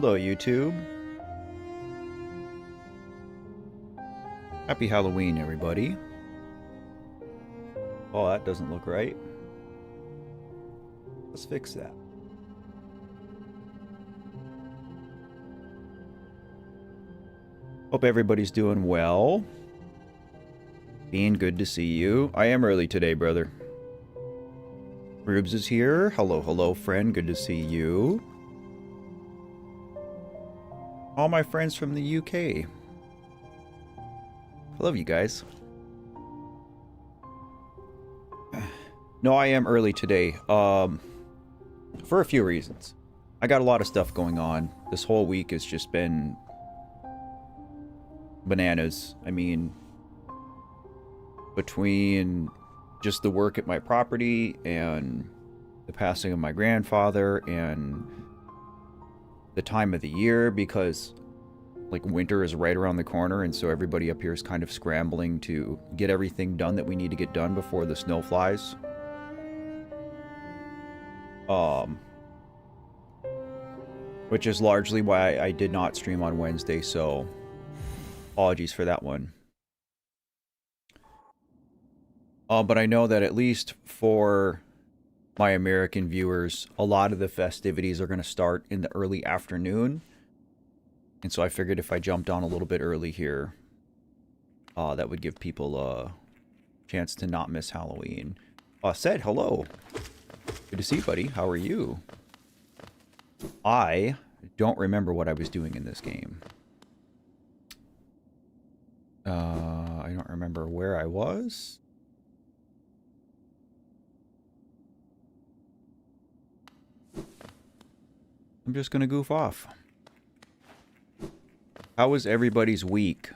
Hello, YouTube. Happy Halloween, everybody. Oh, that doesn't look right. Let's fix that. Hope everybody's doing well. Bean, good to see you. I am early today, brother. Rubes is here. Hello, hello, friend. Good to see you. All my friends from the UK. I love you guys. No, I am early today. For a few reasons. I got a lot of stuff going on. This whole week has just been bananas. I mean, between just the work at my property and the passing of my grandfather and the time of the year, because like winter is right around the corner, and so everybody up here is kind of scrambling to get everything done that we need to get done before the snow flies. Which is largely why I did not stream on Wednesday, so apologies for that one. But I know that at least for my American viewers, a lot of the festivities are going to start in the early afternoon. And so I figured if I jumped on a little bit early here, that would give people a chance to not miss Halloween. Said, hello. Good to see you, buddy. How are you? I don't remember what I was doing in this game. I don't remember where I was. I'm just gonna goof off. How was everybody's week?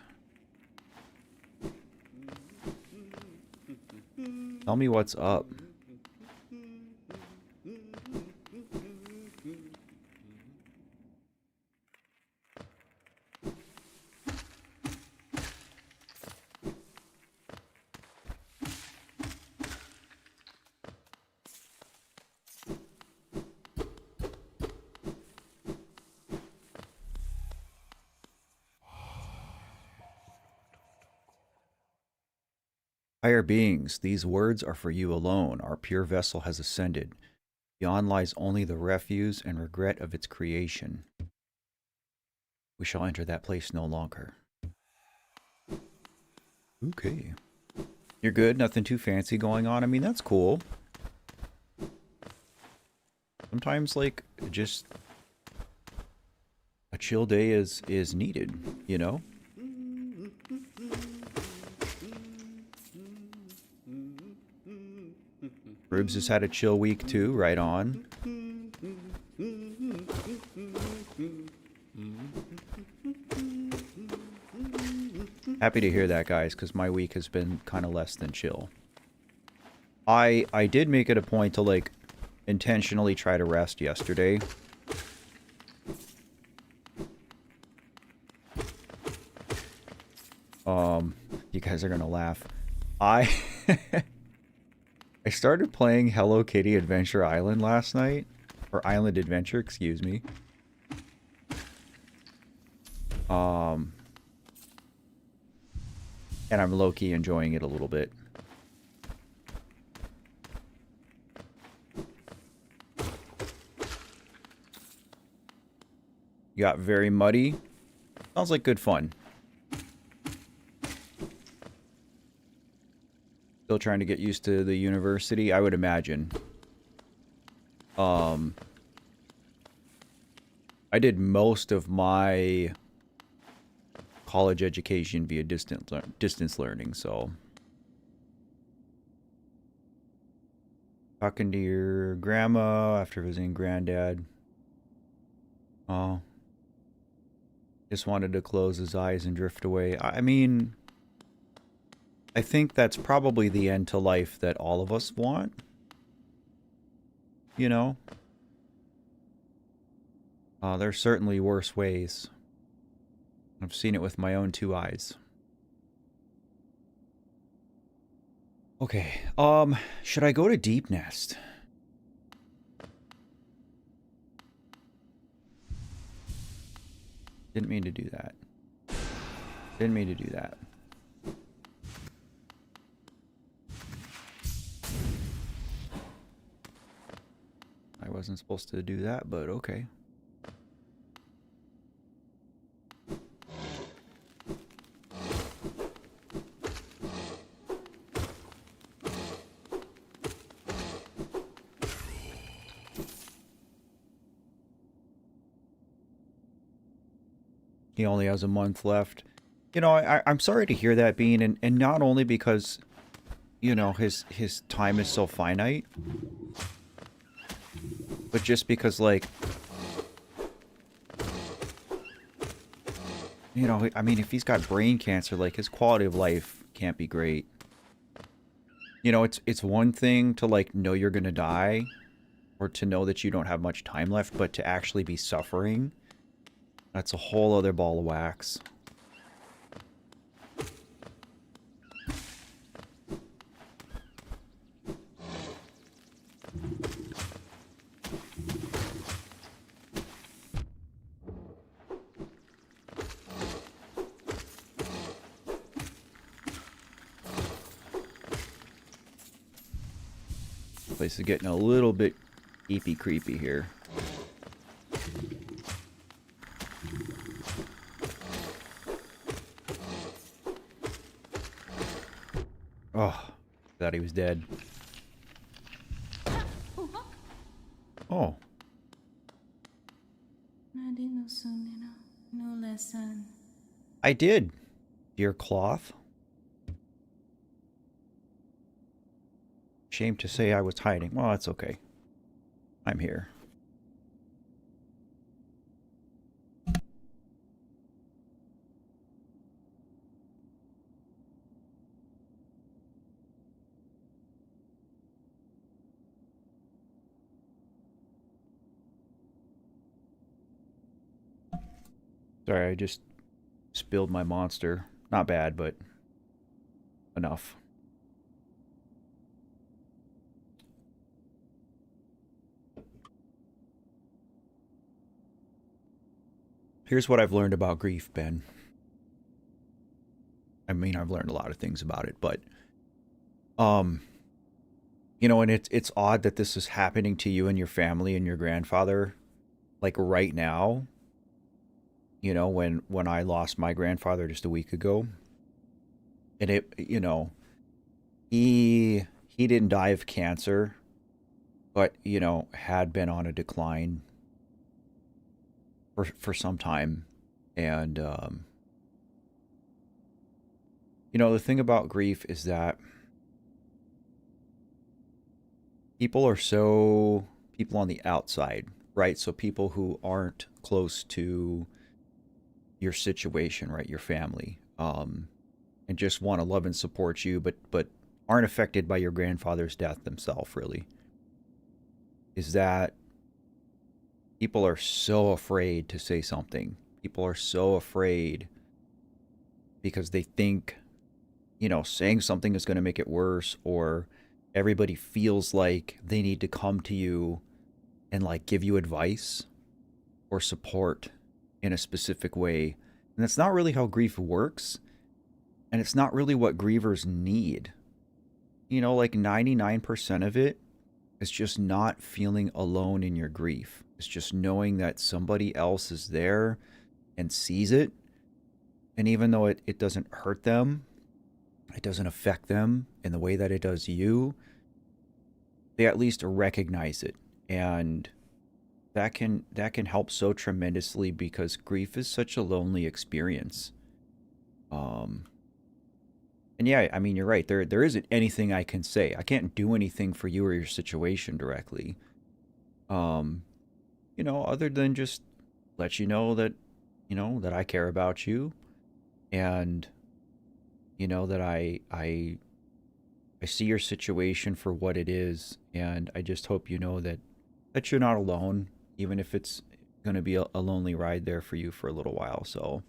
Tell me what's up. Higher beings, these words are for you alone. Our pure vessel has ascended. Beyond lies only the refuse and regret of its creation. We shall enter that place no longer. Okay. You're good? Nothing too fancy going on? I mean, that's cool. Sometimes, like, just a chill day is needed, you know? Rubes has had a chill week too, right on. Happy to hear that, guys, because my week has been kind of less than chill. I did make it a point to, like, intentionally try to rest yesterday. You guys are gonna laugh. I started playing Hello Kitty Adventure Island last night. Or Island Adventure, excuse me. And I'm low-key enjoying it a little bit. Got very muddy. Sounds like good fun. Still trying to get used to the university, I would imagine. I did most of my college education via distance learning, so. Talking to your grandma after visiting granddad. Oh. Just wanted to close his eyes and drift away. I mean, I think that's probably the end to life that all of us want. You know? There's certainly worse ways. I've seen it with my own two eyes. Okay, should I go to Deep Nest? Didn't mean to do that. Didn't mean to do that. I wasn't supposed to do that, but okay. He only has a month left. You know, I'm sorry to hear that, Bean, and not only because, you know, his time is so finite, but just because, like, you know, I mean, if he's got brain cancer, like, his quality of life can't be great. You know, it's one thing to, like, know you're gonna die, or to know that you don't have much time left, but to actually be suffering, that's a whole other ball of wax. Place is getting a little bit creepy here. Oh, thought he was dead. Oh. I did, dear cloth. Shame to say I was hiding. Well, that's okay. I'm here. Sorry, I just spilled my monster. Not bad, but enough. Here's what I've learned about grief, Ben. I mean, I've learned a lot of things about it, but you know, and it's odd that this is happening to you and your family and your grandfather, like right now. You know, when I lost my grandfather just a week ago, and it, you know, he didn't die of cancer, but you know, had been on a decline for some time, and you know, the thing about grief is that people on the outside, right? So people who aren't close to your situation, right? Your family, and just want to love and support you, but aren't affected by your grandfather's death themselves, really. Is that people are so afraid to say something. People are so afraid because they think, you know, saying something is going to make it worse, or everybody feels like they need to come to you and like give you advice or support in a specific way. And that's not really how grief works. And it's not really what grievers need. You know, like 99% of it is just not feeling alone in your grief. It's just knowing that somebody else is there and sees it. And even though it doesn't hurt them, it doesn't affect them in the way that it does you, they at least recognize it. And that can help so tremendously, because grief is such a lonely experience. Um and yeah, I mean, you're right. There isn't anything I can say. I can't do anything for you or your situation directly. Um you know, other than just let you know that, you know, that I care about you, and you know that I see your situation for what it is, and I just hope you know that you're not alone, even if it's going to be a lonely ride there for you for a little while. So,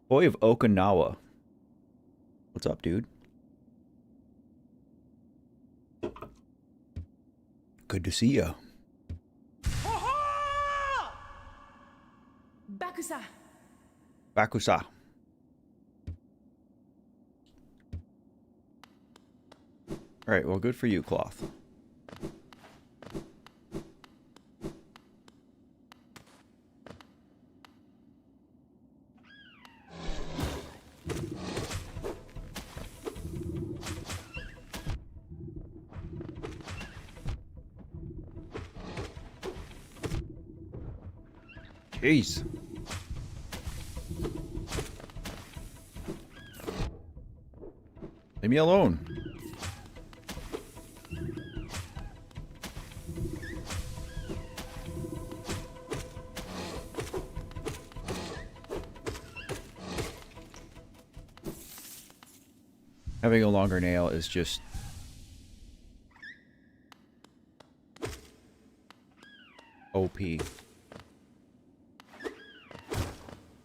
boy of Okinawa, what's up, dude? Good to see you. Bakusa, Bakusa. Alright, well, good for you, Cloth. Jeez. Leave me alone. Having a longer nail is just OP.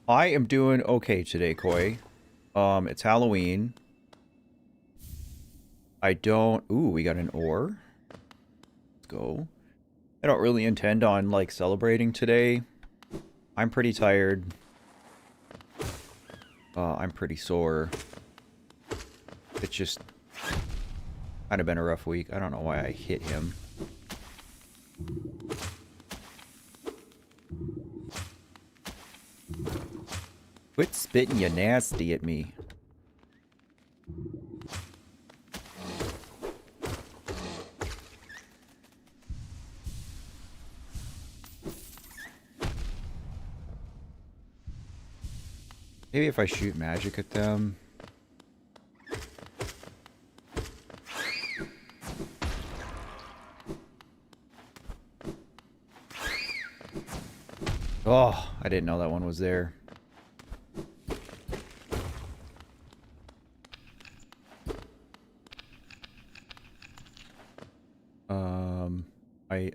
I am doing okay today, Koi. It's Halloween. I don't... Ooh, we got an ore. Let's go. I don't really intend on, like, celebrating today. I'm pretty tired. I'm pretty sore. It's just kind of been a rough week. I don't know why I hit him. Quit spitting you nasty at me. Maybe if I shoot magic at them. Oh, I didn't know that one was there.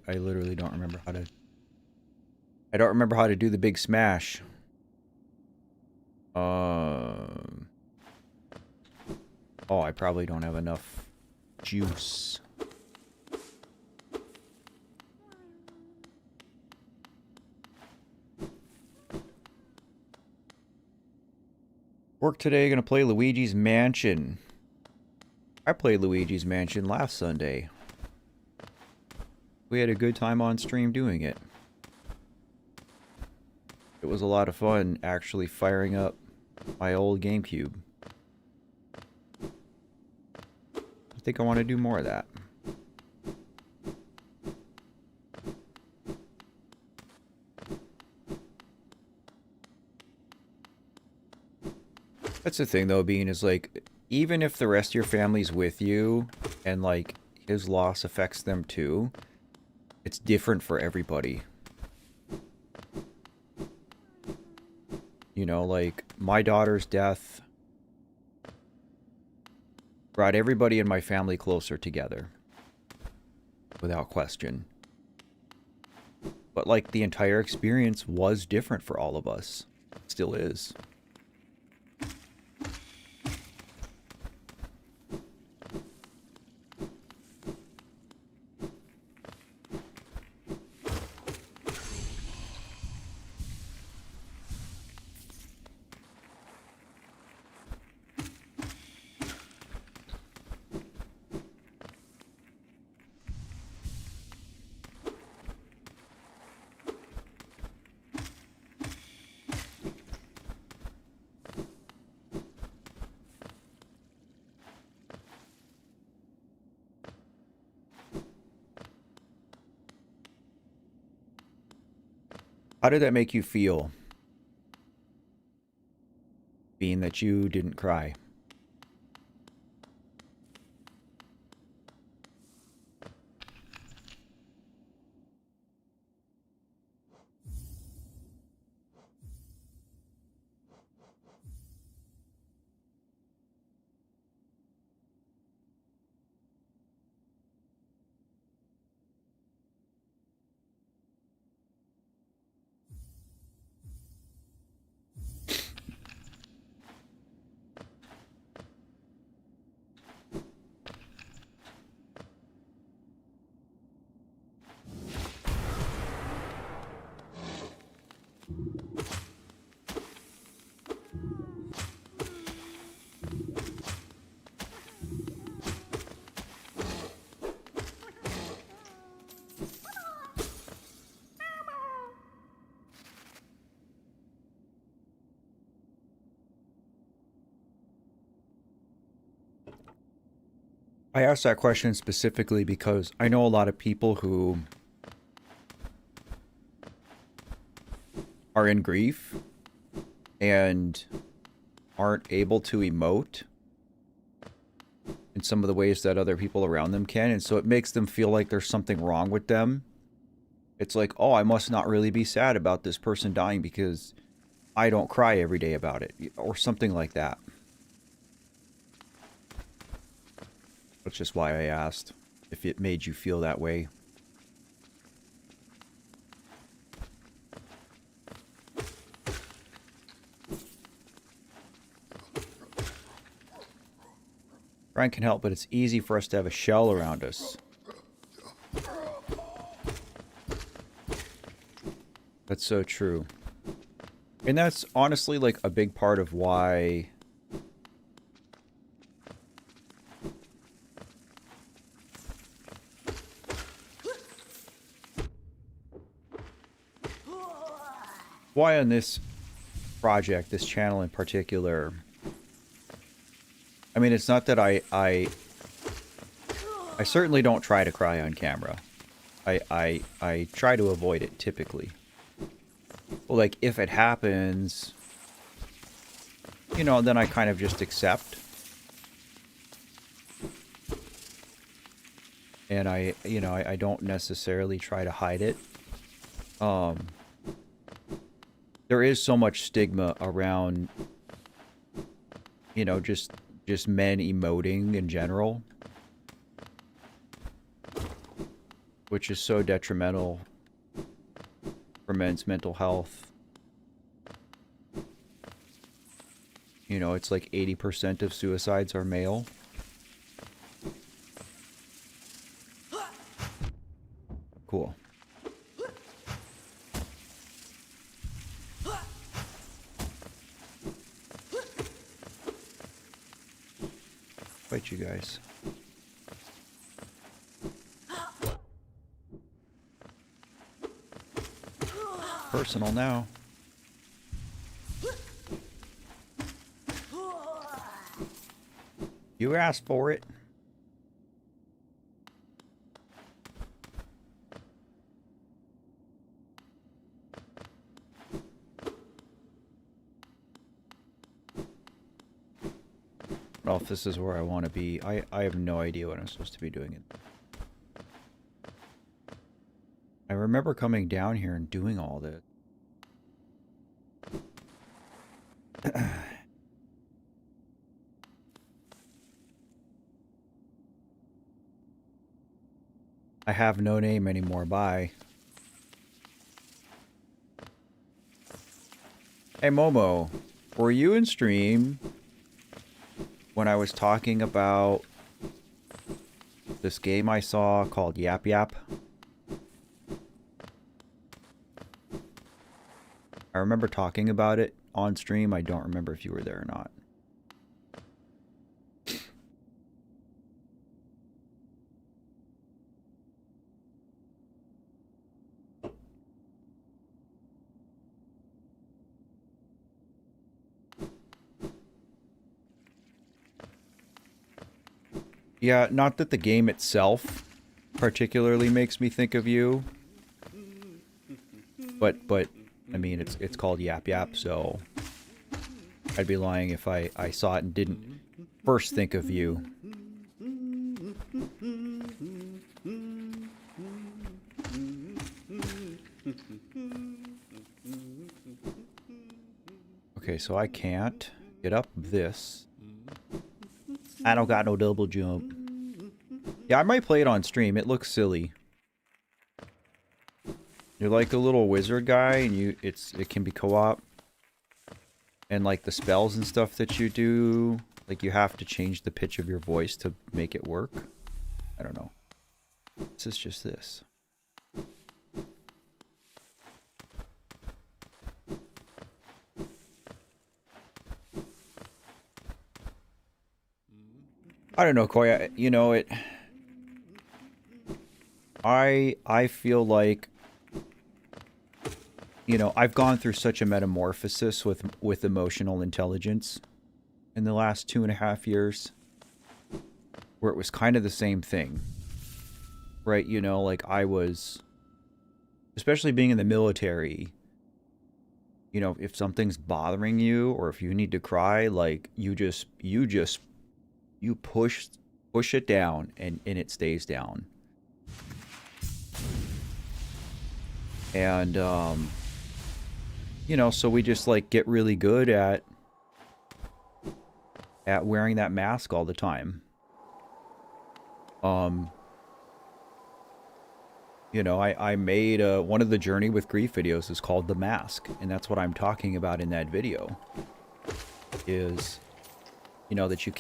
I literally don't remember how to... I don't remember how to do the big smash. Oh, I probably don't have enough juice. Work today, gonna play Luigi's Mansion. I played Luigi's Mansion last Sunday. We had a good time on stream doing it. It was a lot of fun actually firing up my old GameCube. I think I want to do more of that. That's the thing though, Bean, is like, even if the rest of your family's with you and like his loss affects them too, it's different for everybody. You know, like, my daughter's death brought everybody in my family closer together. Without question. But, like, the entire experience was different for all of us. Still is. How did that make you feel? Being that you didn't cry. I asked that question specifically because I know a lot of people who are in grief and aren't able to emote in some of the ways that other people around them can, and so it makes them feel like there's something wrong with them. It's like, oh, I must not really be sad about this person dying because I don't cry every day about it, or something like that. That's just why I asked if it made you feel that way. Brian can help, but it's easy for us to have a shell around us. That's so true. And that's honestly like a big part of why on this project, this channel in particular, I mean, it's not that I certainly don't try to cry on camera. I try to avoid it typically. Well, like, if it happens, you know, then I kind of just accept. And I don't necessarily try to hide it. There is so much stigma around, you know, just men emoting in general, which is so detrimental for men's mental health. You know, it's like 80% of suicides are male. Cool. Fight you guys. Personal now. You asked for it. Well, if this is where I want to be, I have no idea what I'm supposed to be doing it. I remember coming down here and doing all this. I have no name anymore. Bye. Hey, Momo. Were you in stream when I was talking about this game I saw called Yap Yap? I remember talking about it on stream. I don't remember if you were there or not. Yeah, not that the game itself particularly makes me think of you. But I mean, it's called Yap Yap, so I'd be lying if I saw it and didn't first think of you. Okay, so I can't get up this. I don't got no double jump. Yeah, I might play it on stream. It looks silly. You're like a little wizard guy, and it can be co-op. And like the spells and stuff that you do, like you have to change the pitch of your voice to make it work. I don't know. This is just this. I don't know, Koya. You know it. I feel like, you know, I've gone through such a metamorphosis with emotional intelligence in the last 2.5 years. where it was kind of the same thing, right? You know, like I was, especially being in the military, you know, if something's bothering you or if you need to cry, like you push it down and it stays down. And you know, so we just like get really good at wearing that mask all the time. You know, I made one of the Journey with Grief videos is called The Mask, and that's what I'm talking about in that video. Is, you know, that you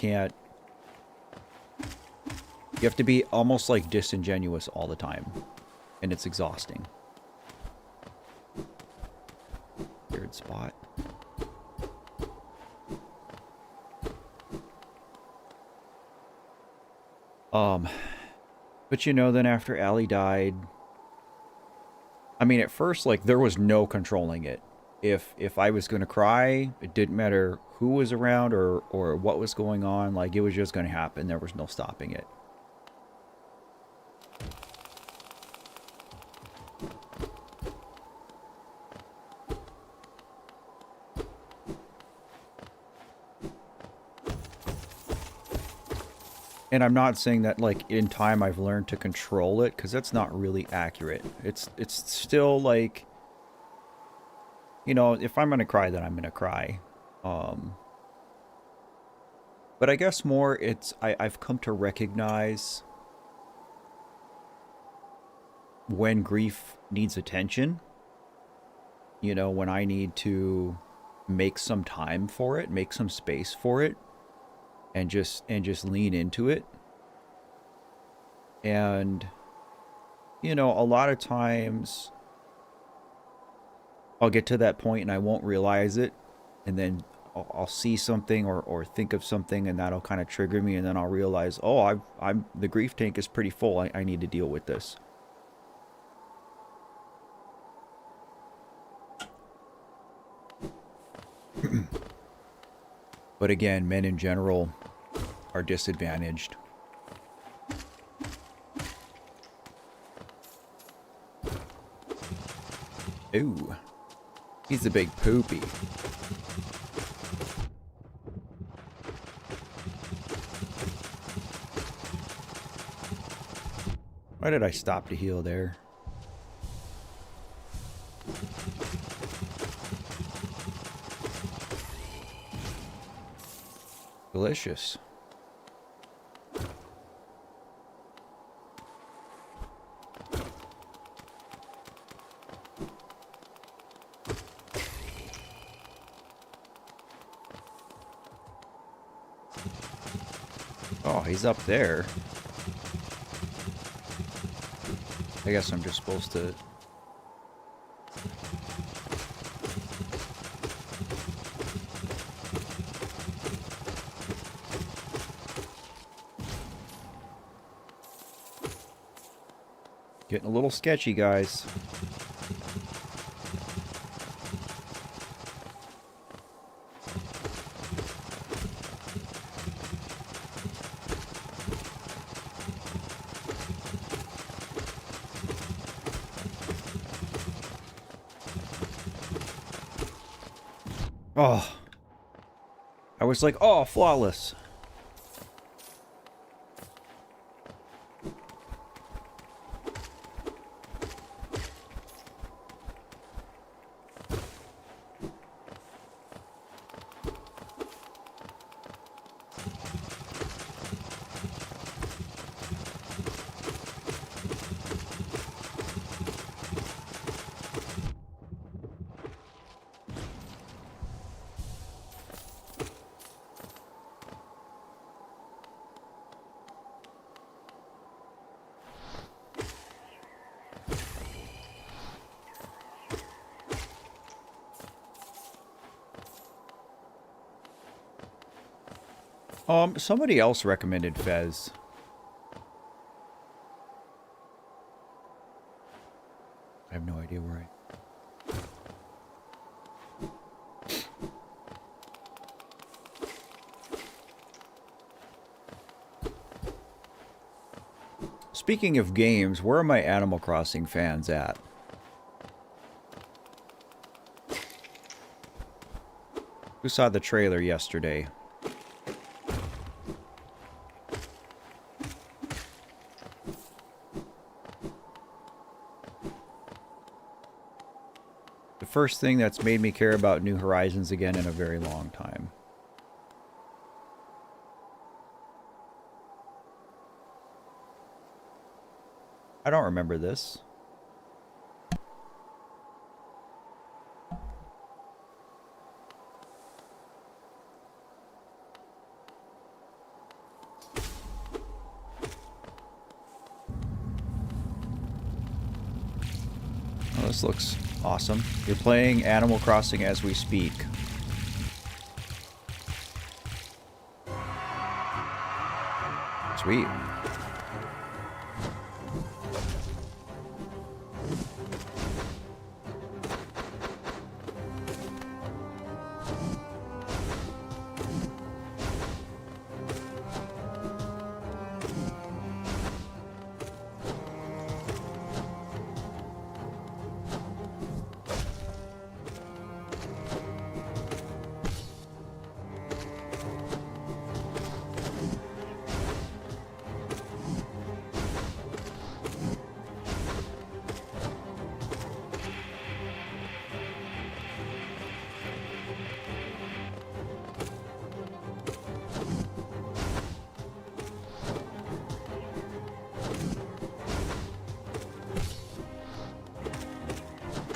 have to be almost like disingenuous all the time, and it's exhausting. Weird spot. But you know, then after Allie died, I mean, at first, like, there was no controlling it. If I was going to cry, it didn't matter who was around or what was going on. Like, it was just going to happen. There was no stopping it. And I'm not saying that, like, in time I've learned to control it, because that's not really accurate. It's still, like, you know, if I'm going to cry, then I'm going to cry. But I guess more I've come to recognize when grief needs attention. You know, when I need to make some time for it, make some space for it, and just lean into it. And, you know, a lot of times I'll get to that point and I won't realize it, and then I'll see something or think of something, and that'll kind of trigger me, and then I'll realize, oh, the grief tank is pretty full. I need to deal with this. But again, men in general are disadvantaged. Ooh, he's a big poopy. Why did I stop to heal there? Delicious. Oh, he's up there. I guess I'm just supposed to... Getting a little sketchy, guys. Oh. I was like, oh, flawless. Somebody else recommended Fez. I have no idea where Speaking of games, where are my Animal Crossing fans at? Who saw the trailer yesterday? The first thing that's made me care about New Horizons again in a very long time. I don't remember this. Oh, this looks awesome. You're playing Animal Crossing as we speak. Sweet.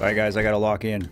Alright guys, I gotta lock in.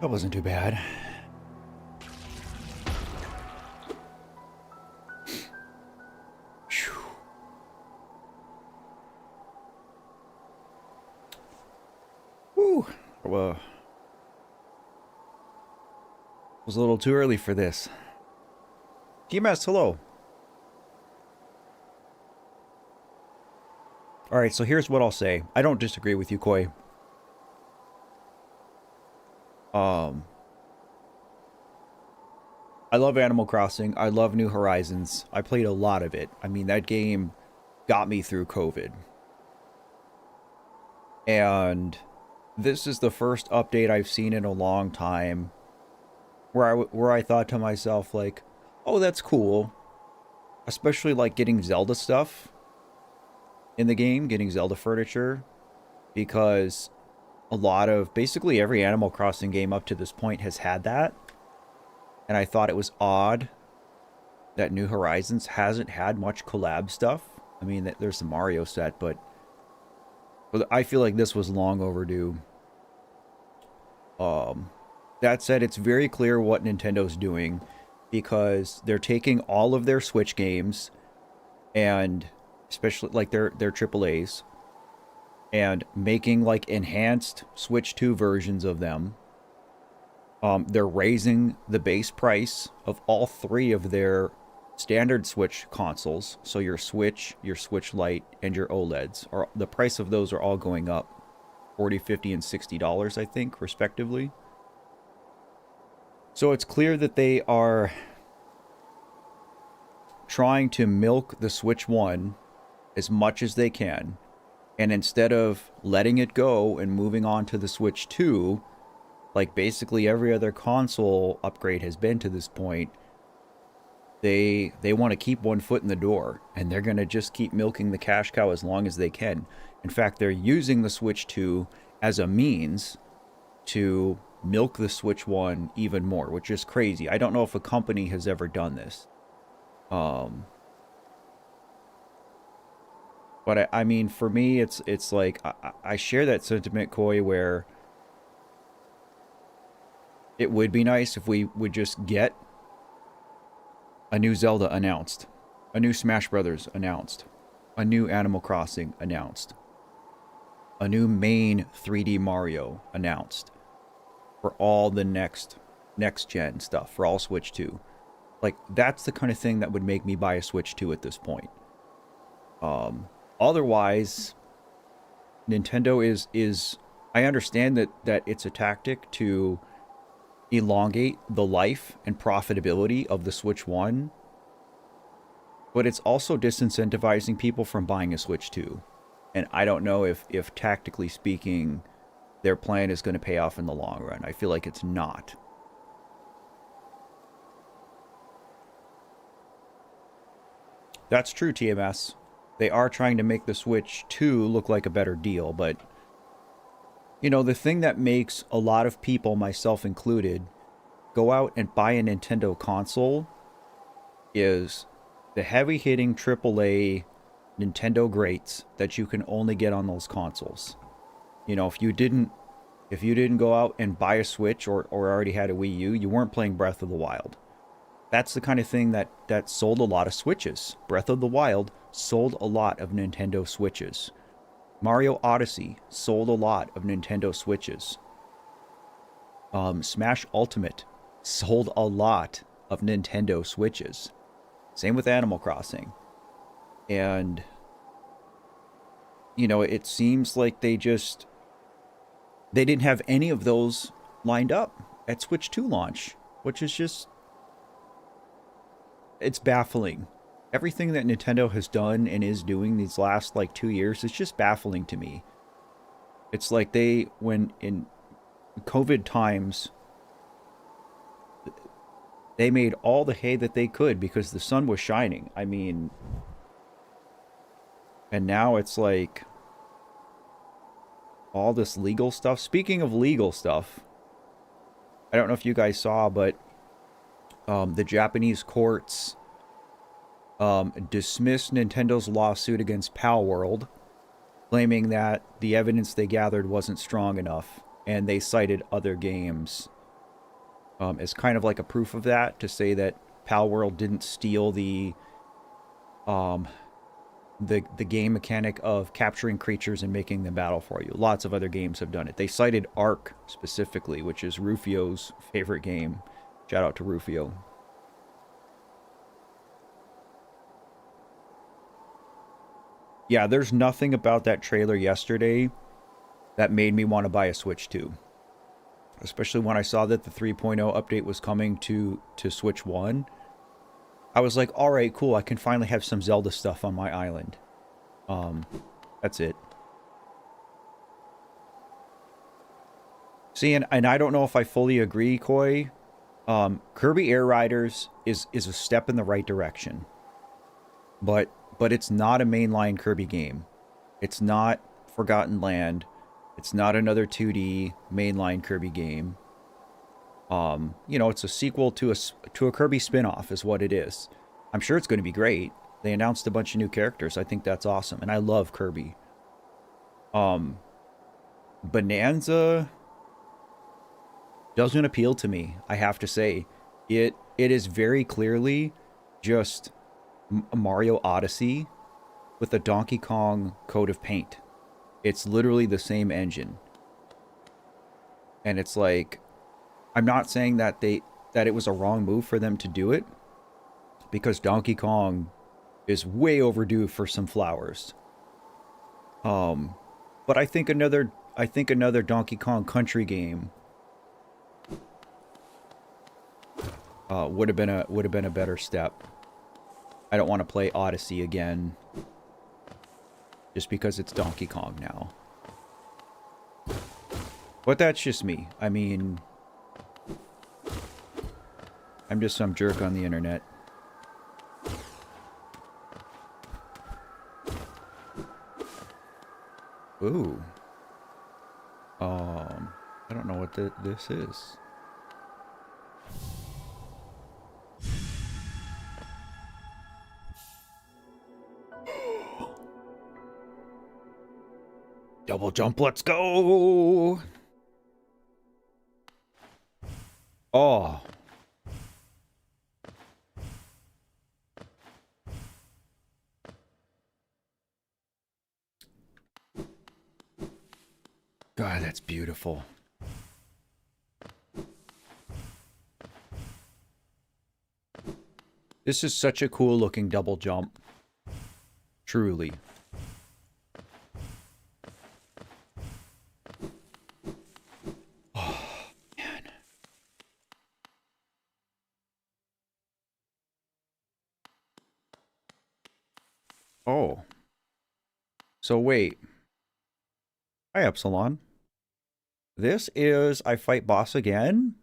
That wasn't too bad. Whew. Well, it was a little too early for this. GMS, hello. Alright, so here's what I'll say. I don't disagree with you, Koi. I love Animal Crossing. I love New Horizons. I played a lot of it. I mean, that game got me through COVID. And this is the first update I've seen in a long time where I thought to myself, like, oh, that's cool. Especially, like, getting Zelda stuff in the game, getting Zelda furniture. Because a lot of, basically every Animal Crossing game up to this point has had that. And I thought it was odd that New Horizons hasn't had much collab stuff. I mean, there's the Mario set, but I feel like this was long overdue. That said, it's very clear what Nintendo's doing, because they're taking all of their Switch games, and especially like their AAAs, and making like enhanced Switch 2 versions of them. They're raising the base price of all three of their standard Switch consoles. So your Switch Lite, and your OLEDs. The price of those are all going up. $40, $50, and $60, I think, respectively. So it's clear that they are trying to milk the Switch 1 as much as they can. And instead of letting it go and moving on to the Switch 2... like basically every other console upgrade has been to this point, they want to keep one foot in the door, and they're going to just keep milking the cash cow as long as they can. In fact, they're using the Switch 2 as a means to milk the Switch 1 even more, which is crazy. I don't know if a company has ever done this. But I mean, for me, it's like I share that sentiment, Koi, where it would be nice if we would just get a new Zelda announced, a new Smash Brothers announced, a new Animal Crossing announced, a new main 3D Mario announced for all the next gen stuff, for all Switch 2. Like, that's the kind of thing that would make me buy a Switch 2 at this point. Otherwise, Nintendo is I understand that it's a tactic to elongate the life and profitability of the Switch 1, but it's also disincentivizing people from buying a Switch 2. And I don't know if tactically speaking, their plan is going to pay off in the long run. I feel like it's not. That's true, TMS. They are trying to make the Switch 2 look like a better deal, but you know, the thing that makes a lot of people, myself included, go out and buy a Nintendo console is the heavy-hitting AAA Nintendo greats that you can only get on those consoles. You know, if you didn't go out and buy a Switch or already had a Wii U, you weren't playing Breath of the Wild. That's the kind of thing that sold a lot of Switches. Breath of the Wild sold a lot of Nintendo Switches. Mario Odyssey sold a lot of Nintendo Switches. Smash Ultimate sold a lot of Nintendo Switches. Same with Animal Crossing. And, you know, it seems like they didn't have any of those lined up at Switch 2 launch, which is just, it's baffling. Everything that Nintendo has done and is doing these last, like, 2 years is just baffling to me. It's like when in COVID times, they made all the hay that they could because the sun was shining. I mean, and now it's like all this legal stuff. Speaking of legal stuff, I don't know if you guys saw, but the Japanese courts dismissed Nintendo's lawsuit against Palworld, claiming that the evidence they gathered wasn't strong enough, and they cited other games as kind of like a proof of that, to say that Palworld didn't steal the game mechanic of capturing creatures and making them battle for you. Lots of other games have done it. They cited Ark specifically, which is Rufio's favorite game. Shout out to Rufio. Yeah, there's nothing about that trailer yesterday that made me want to buy a Switch 2. Especially when I saw that the 3.0 update was coming to Switch 1. I was like, alright, cool, I can finally have some Zelda stuff on my island. That's it. See, and I don't know if I fully agree, Koi. Kirby Air Riders is a step in the right direction. But it's not a mainline Kirby game. It's not Forgotten Land. It's not another 2D mainline Kirby game. You know, it's a sequel to a Kirby spin-off is what it is. I'm sure it's going to be great. They announced a bunch of new characters. I think that's awesome. And I love Kirby. Bonanza doesn't appeal to me, I have to say. It is very clearly just Mario Odyssey with a Donkey Kong coat of paint. It's literally the same engine. And it's like, I'm not saying that it was a wrong move for them to do it, because Donkey Kong is way overdue for some flowers. But I think another Donkey Kong Country game would have been a better step. I don't want to play Odyssey again just because it's Donkey Kong now. But that's just me. I mean, I'm just some jerk on the internet. Ooh. I don't know what this is. Double jump, let's go! Oh. God, that's beautiful. This is such a cool looking double jump. Truly. Oh, man. Oh. So wait. Hi, Epsilon. This is I fight boss again?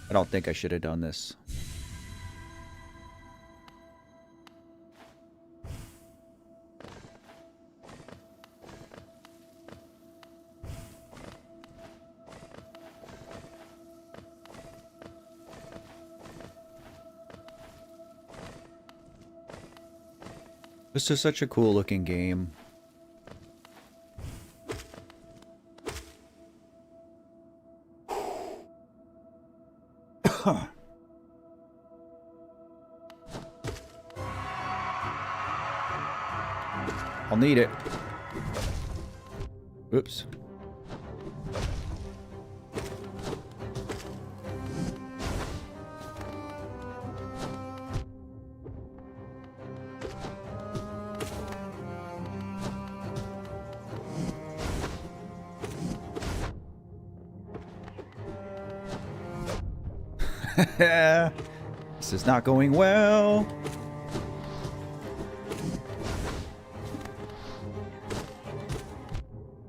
I don't think I should have done this. This is such a cool looking game. I'll need it. Oops. This is not going well.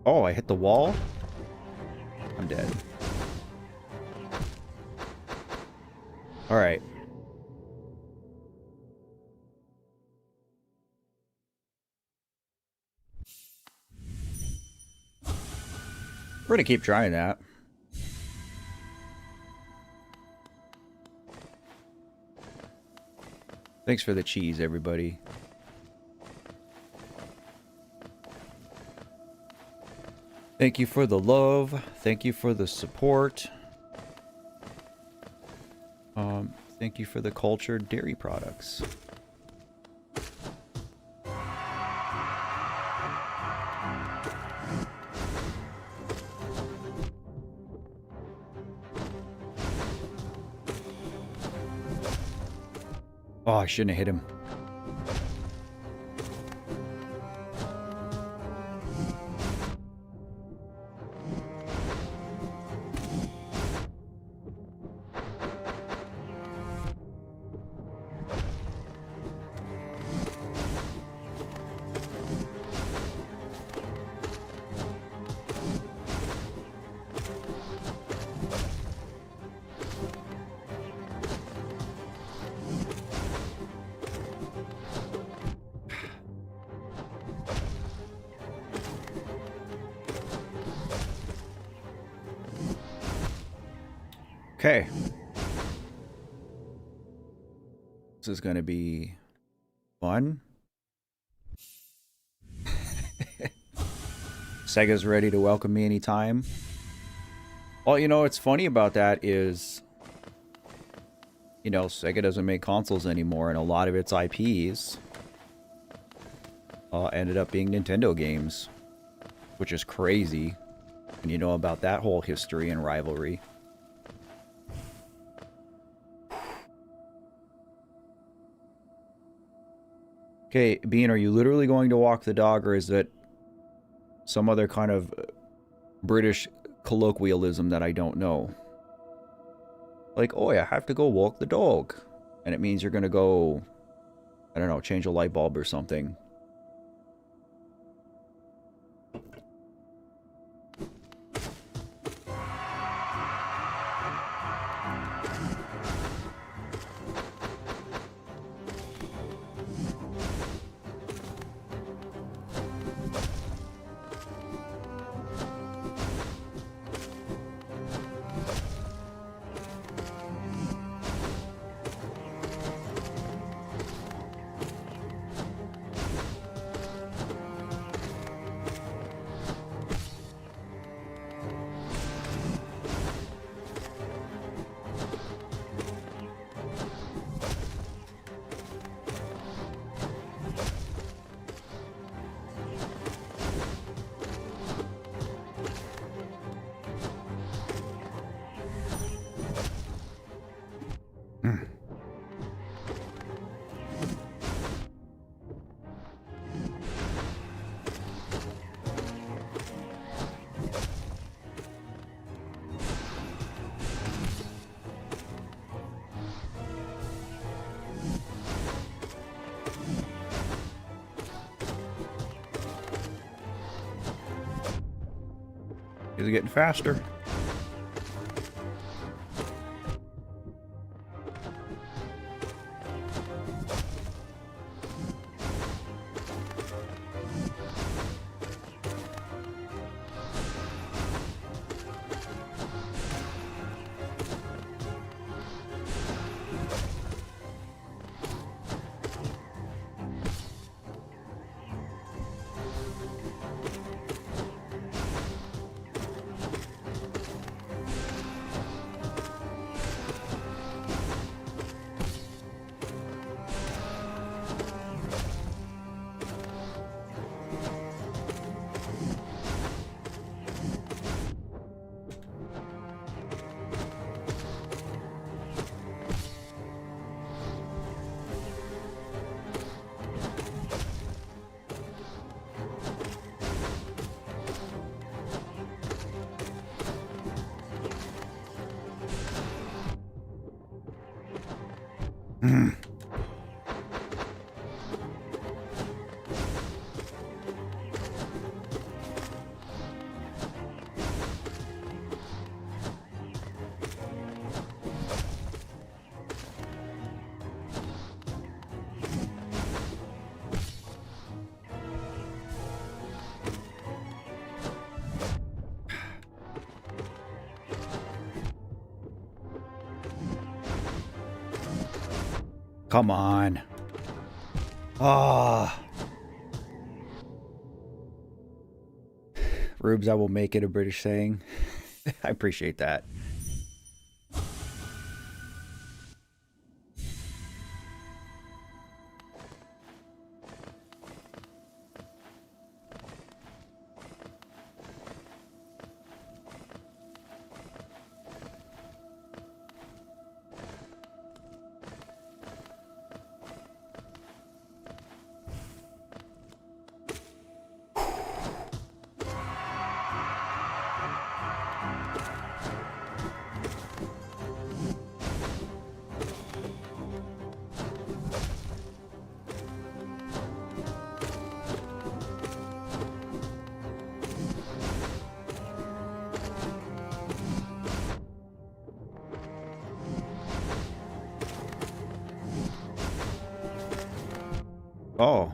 Oh, I hit the wall? I'm dead. Alright. We're gonna keep trying that. Thanks for the cheese, everybody. Thank you for the love. Thank you for the support. Thank you for the cultured dairy products. Oh, I shouldn't have hit him. Okay. This is going to be fun. Sega's ready to welcome me anytime. Well, you know, what's funny about that is, you know, Sega doesn't make consoles anymore, and a lot of its IPs ended up being Nintendo games, which is crazy. And you know about that whole history and rivalry. Okay, Bean, are you literally going to walk the dog, or is it some other kind of British colloquialism that I don't know? Like, oh, I have to go walk the dog. And it means you're going to go, I don't know, change a light bulb or something. Is it getting faster? Come on. Ah. Rubes, I will make it a British saying. I appreciate that. Oh.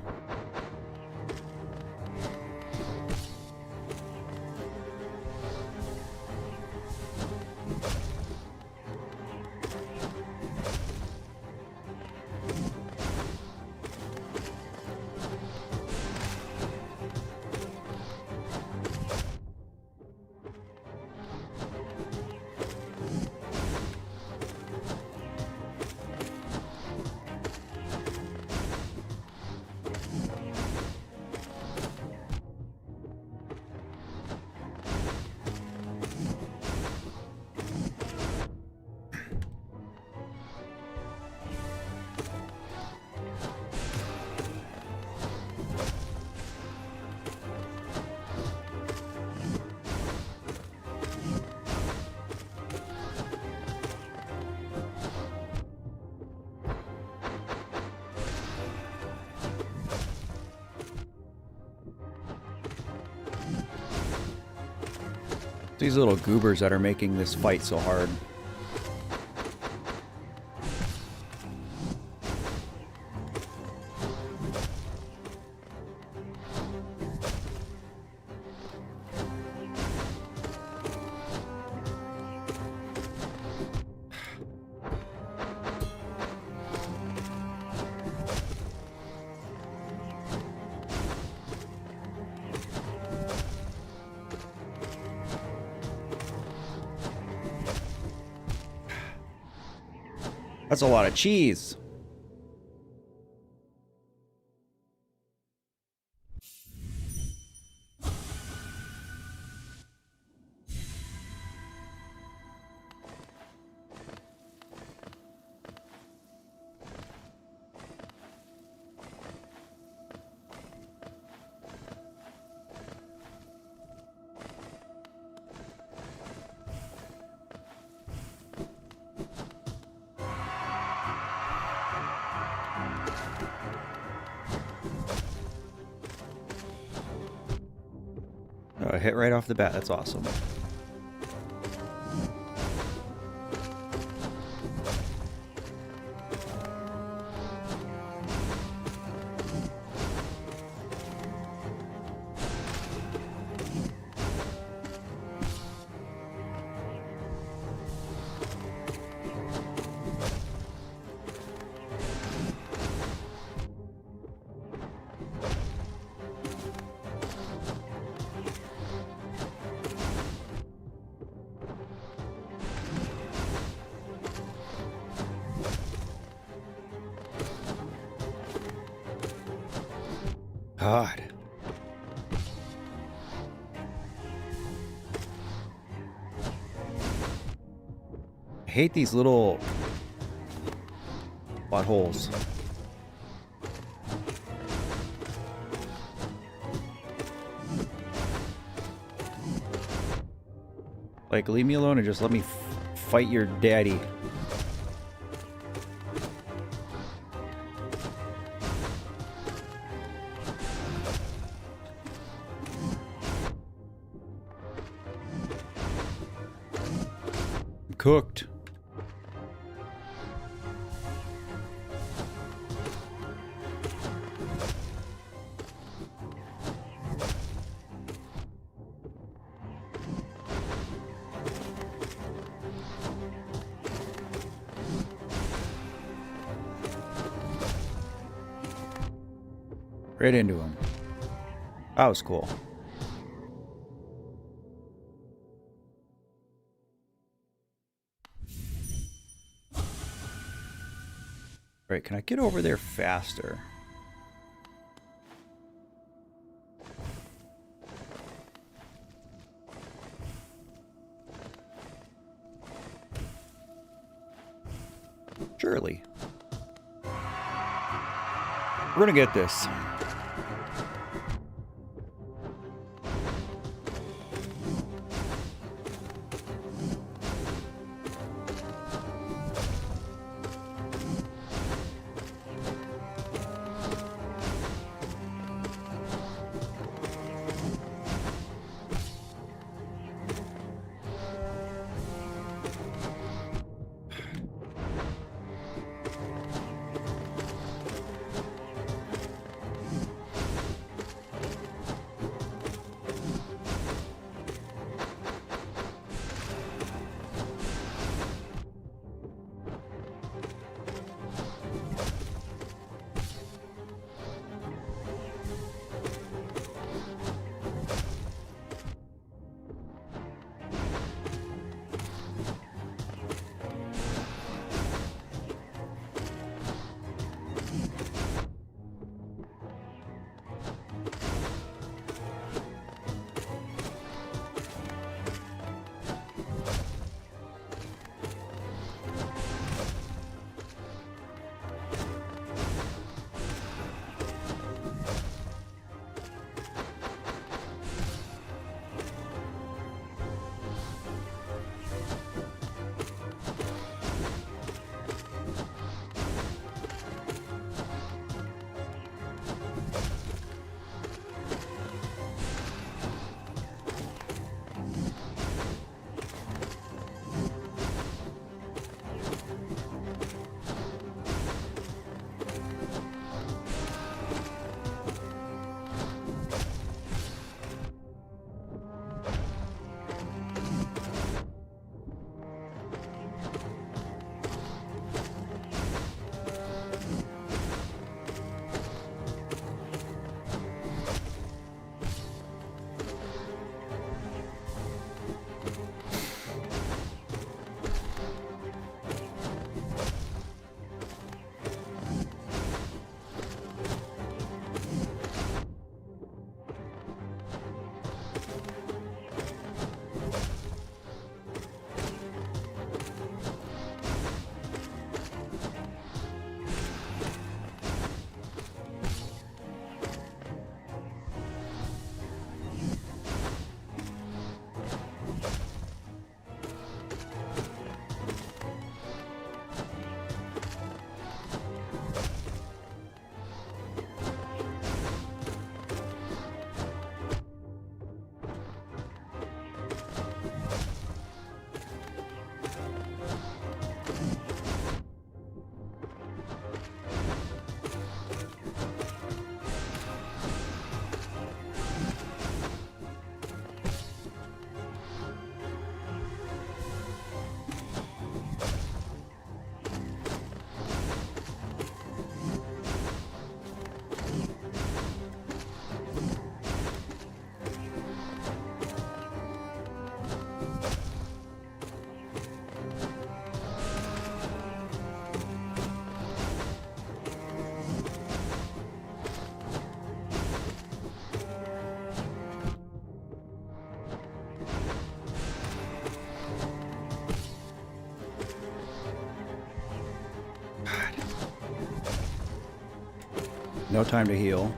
These little goobers that are making this fight so hard. That's a lot of cheese. Hit right off the bat. That's awesome. God. I hate these little buttholes. Like, leave me alone and just let me fight your daddy. Cooked. Right into him. That was cool. Right, can I get over there faster? Surely. We're gonna get this. No time to heal.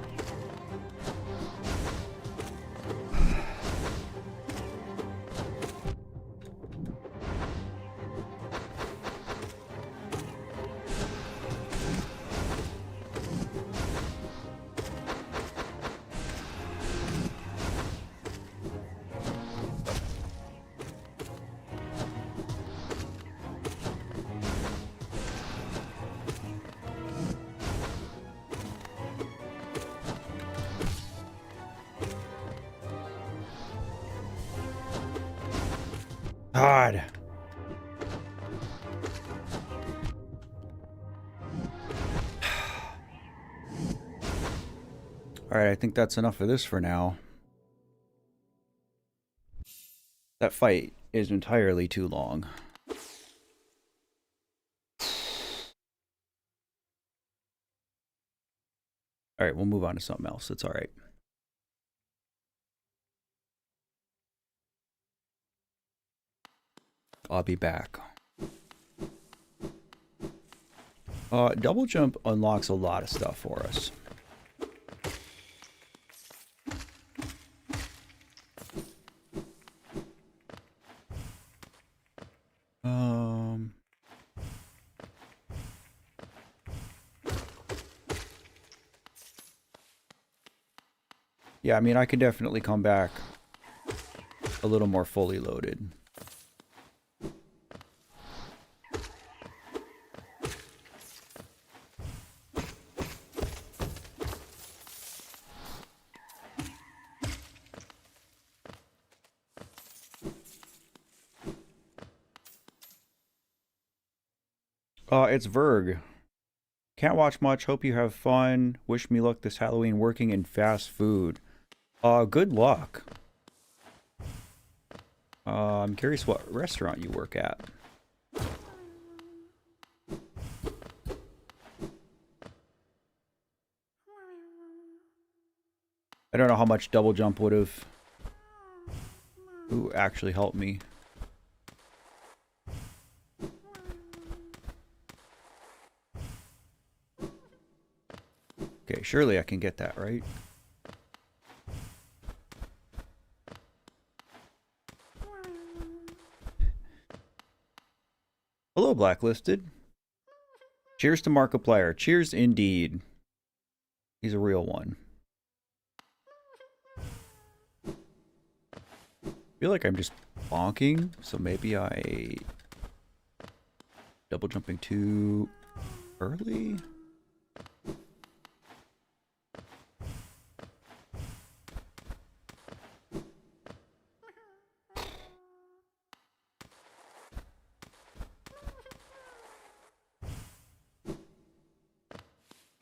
God. Alright, I think that's enough of this for now. That fight is entirely too long. Alright, we'll move on to something else. It's alright. I'll be back. Double jump unlocks a lot of stuff for us. Yeah, I mean, I could definitely come back a little more fully loaded. It's Verg. Can't watch much. Hope you have fun. Wish me luck this Halloween working in fast food. Good luck. I'm curious what restaurant you work at. I don't know how much double jump would have actually helped me. Okay, surely I can get that, right? Hello, Blacklisted. Cheers to Markiplier. Cheers indeed. He's a real one. I feel like I'm just bonking, so maybe I... double jumping too early?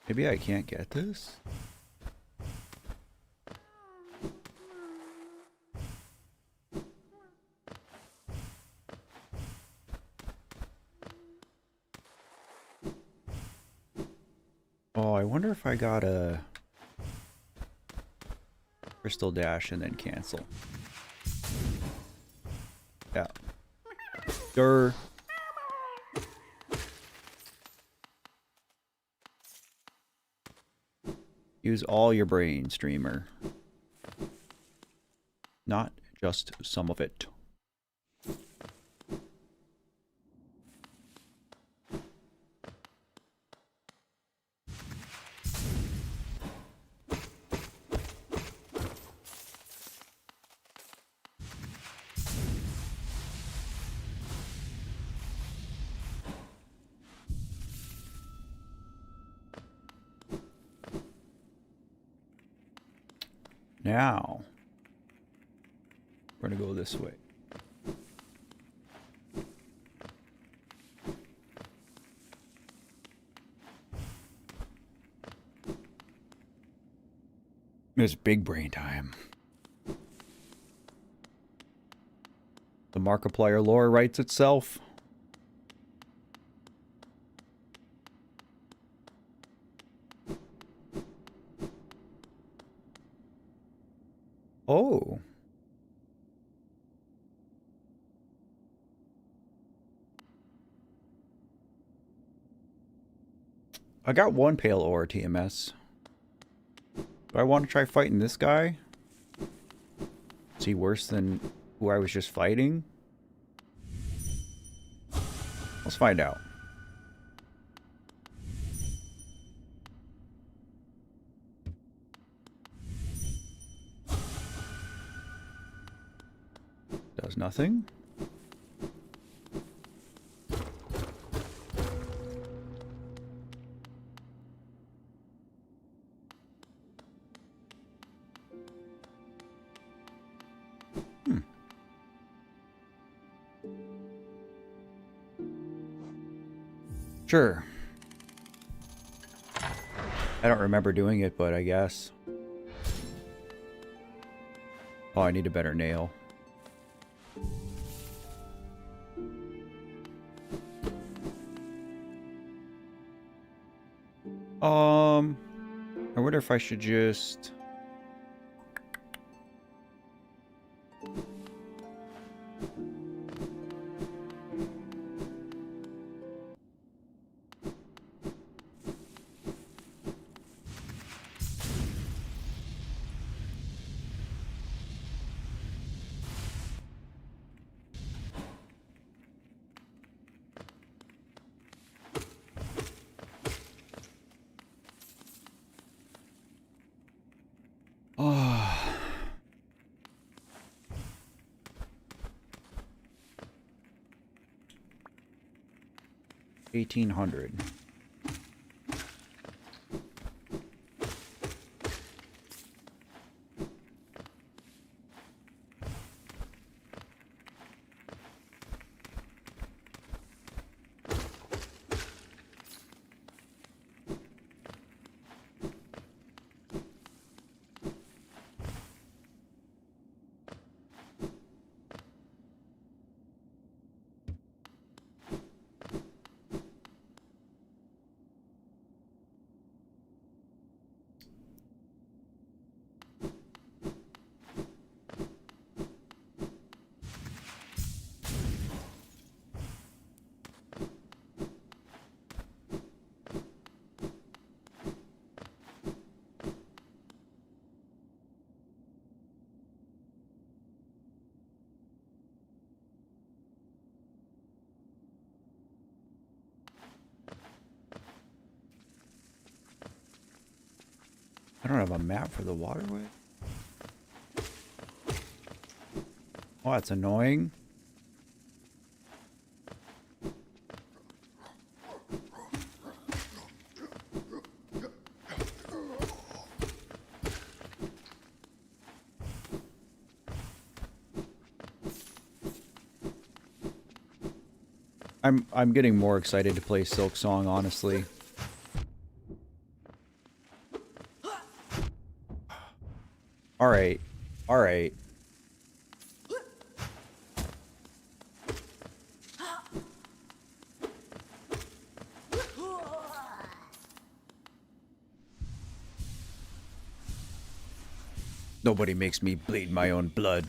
Maybe I can't get this? Oh, I wonder if I got a crystal dash and then cancel. Yeah. Sure. Use all your brain, streamer. Not just some of it. Now, we're going to go this way. It's big brain time. The Markiplier lore writes itself. Oh. I got one pale ore TMS. Do I want to try fighting this guy? Is he worse than who I was just fighting? Let's find out. Does nothing. Sure. I don't remember doing it, but I guess. Oh, I need a better nail. I wonder if I should just... Oh. 1800. I don't have a map for the waterway. Oh, that's annoying. I'm getting more excited to play Silk Song, honestly. Alright. Alright. Nobody makes me bleed my own blood.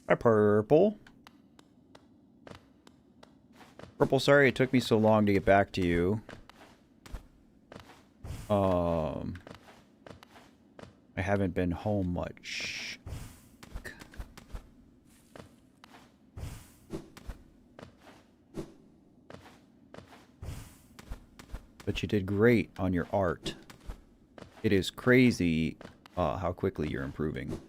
Hi, Purple. Purple, sorry it took me so long to get back to you. I haven't been home much. But you did great on your art. It is crazy how quickly you're improving.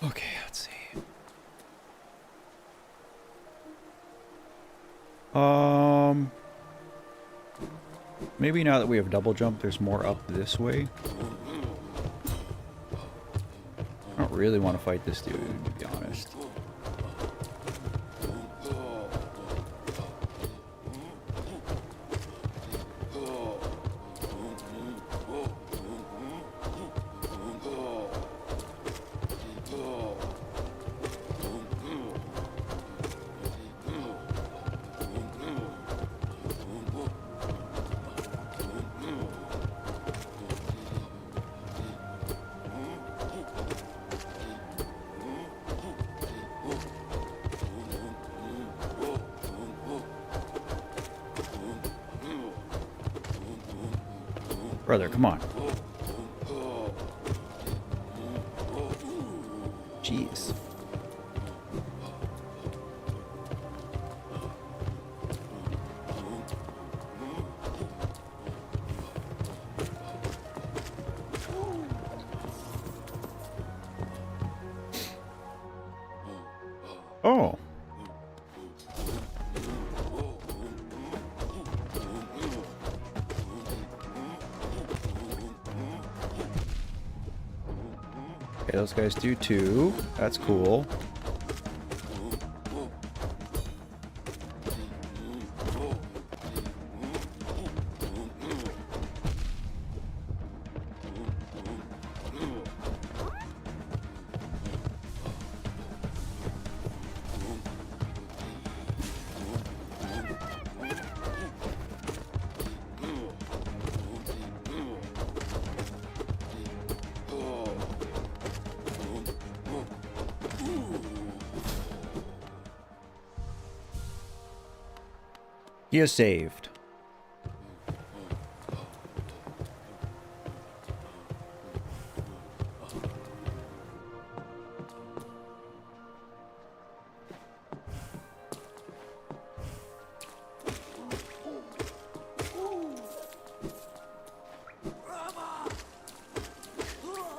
Okay, let's see. Maybe now that we have double jump, there's more up this way. I don't really want to fight this dude, to be honest. Brother, come on. Jeez. Oh. Okay, those guys do too. That's cool. He is saved.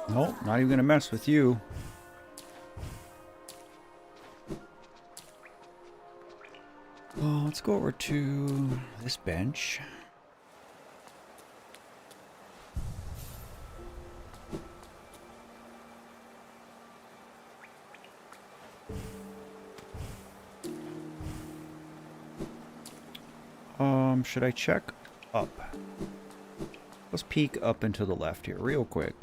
Nope, not even gonna mess with you. Well, let's go over to this bench. Should I check up? Let's peek up and to the left here real quick.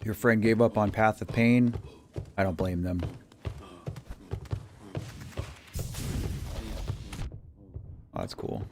Your friend gave up on Path of Pain. I don't blame them. Oh, that's cool.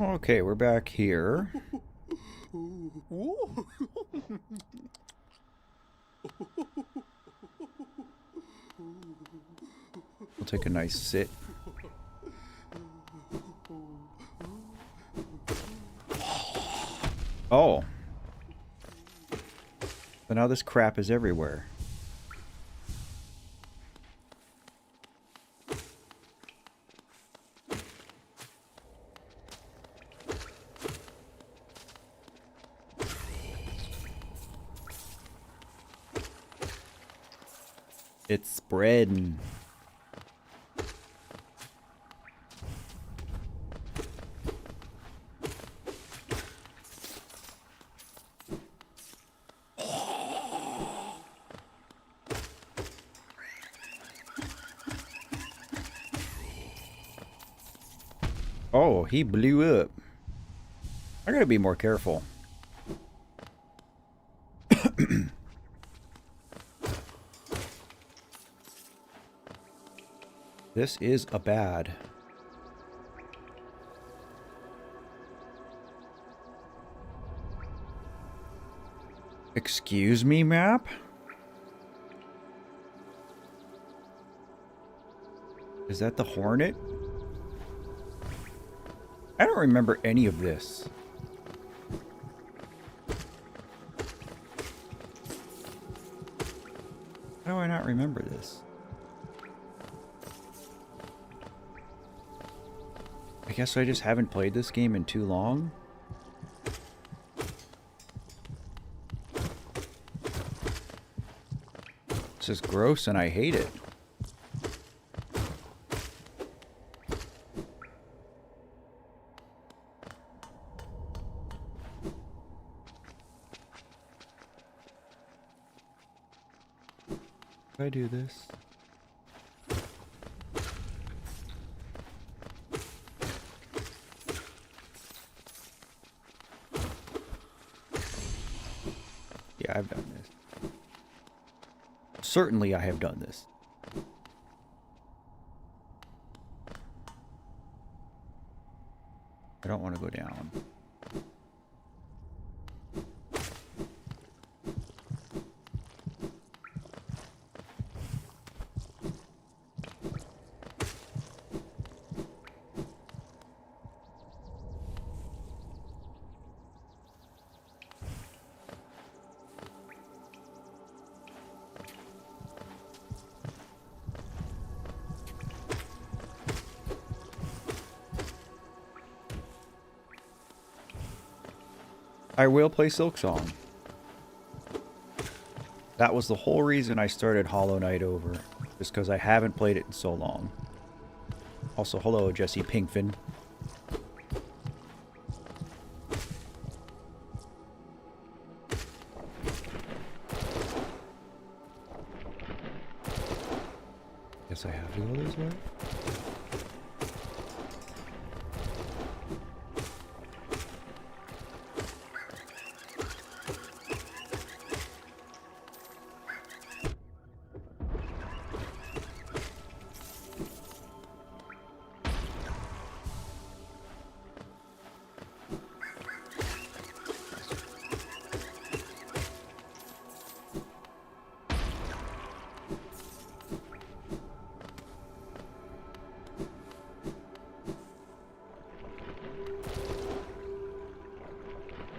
Okay, we're back here. We'll take a nice sit. Oh. But now this crap is everywhere. It's spreading. Oh, he blew up. I gotta be more careful. This is a bad. Excuse me, map? Is that the Hornet? I don't remember any of this. How do I not remember this? I guess I just haven't played this game in too long. This is gross and I hate it. If I do this. Yeah, I've done this. Certainly I have done this. I don't want to go down. I will play Silksong. That was the whole reason I started Hollow Knight over. Just because I haven't played it in so long. Also, hello, Jesse Pinkfin. Guess I have to go this way?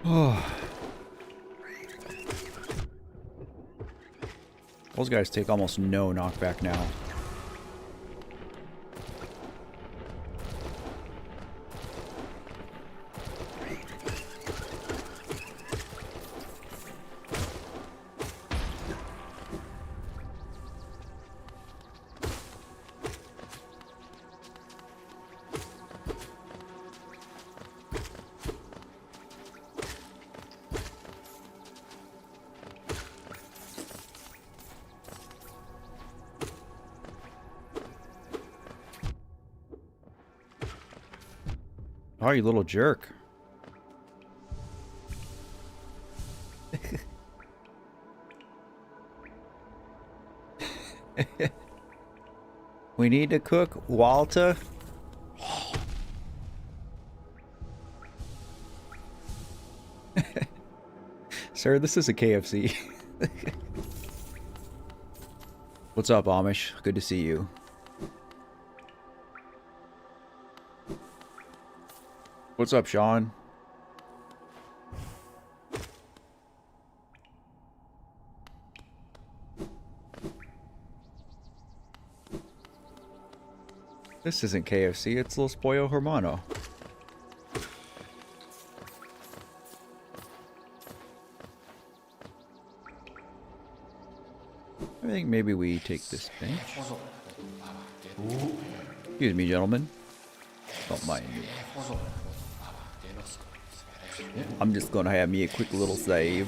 Oh. Those guys take almost no knockback now. Oh, you little jerk. We need to cook Walter. Sir, this is a KFC. What's up, Amish? Good to see you. What's up, Sean? This isn't KFC, it's Los Pollo Hermano. I think maybe we take this bench. Excuse me, gentlemen. Don't mind me. I'm just gonna have me a quick little save.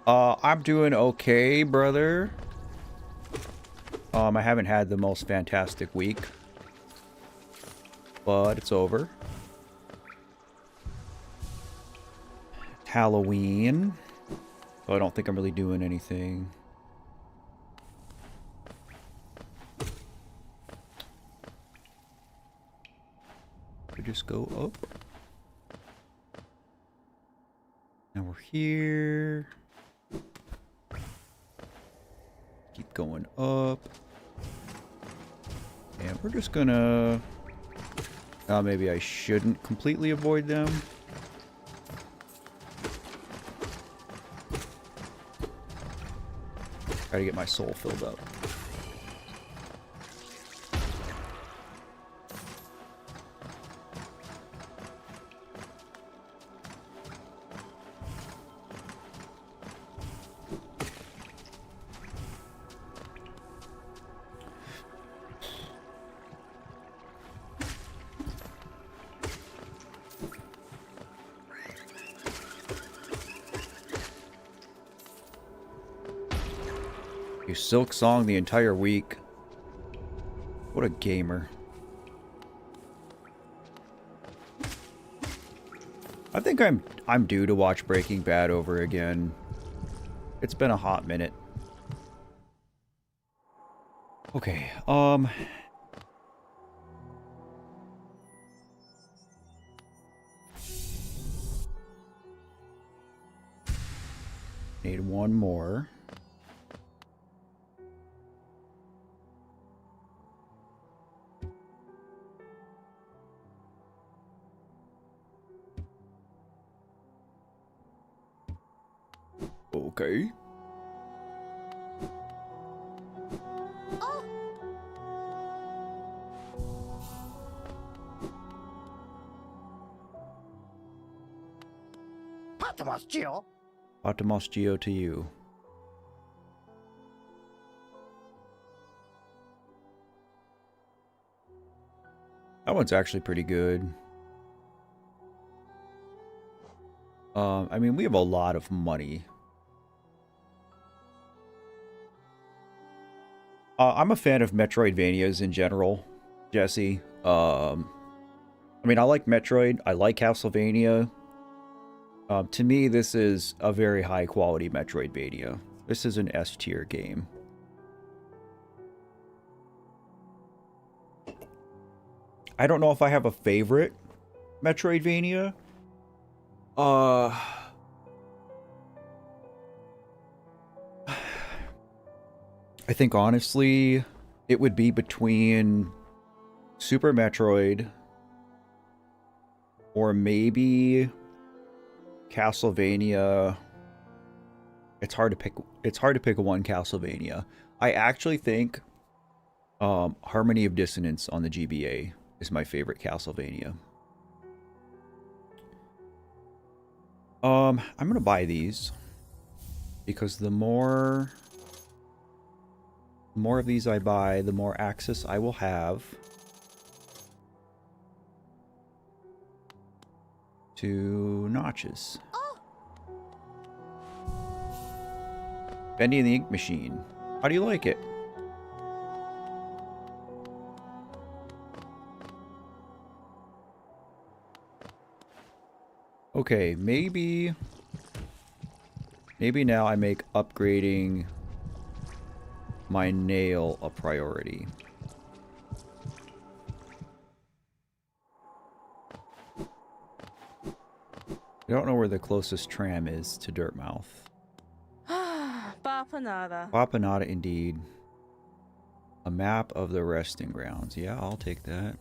I'm doing okay, brother. I haven't had the most fantastic week. but it's over. It's Halloween, so I don't think I'm really doing anything. We just go up. Now we're here. Keep going up. And we're just gonna... maybe I shouldn't completely avoid them. Try to get my soul filled up. You Silk Song the entire week. What a gamer. I think I'm due to watch Breaking Bad over again. It's been a hot minute. Okay, need one more. Okay. Patamos Geo to you. That one's actually pretty good. I mean, we have a lot of money. I'm a fan of Metroidvanias in general, Jesse. I mean, I like Metroid. I like Castlevania. To me, this is a very high-quality Metroidvania. This is an S-tier game. I don't know if I have a favorite Metroidvania. I think, honestly, it would be between Super Metroid or maybe Castlevania. It's hard to pick. It's hard to pick one Castlevania. I actually think Harmony of Dissonance on the GBA is my favorite Castlevania. I'm gonna buy these because the more of these I buy, the more access I will have to notches. Bendy and the Ink Machine. How do you like it? Okay, maybe now I make upgrading my nail a priority. I don't know where the closest tram is to Dirtmouth. Bapanada. Bapanada indeed. A map of the resting grounds. Yeah, I'll take that.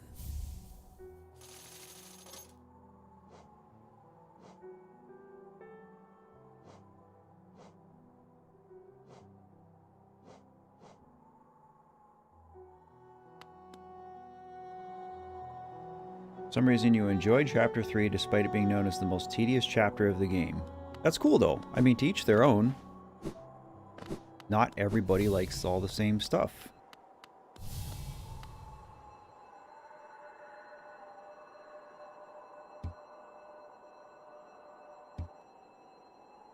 For some reason you enjoyed Chapter 3 despite it being known as the most tedious chapter of the game. That's cool though. I mean, to each their own. Not everybody likes all the same stuff.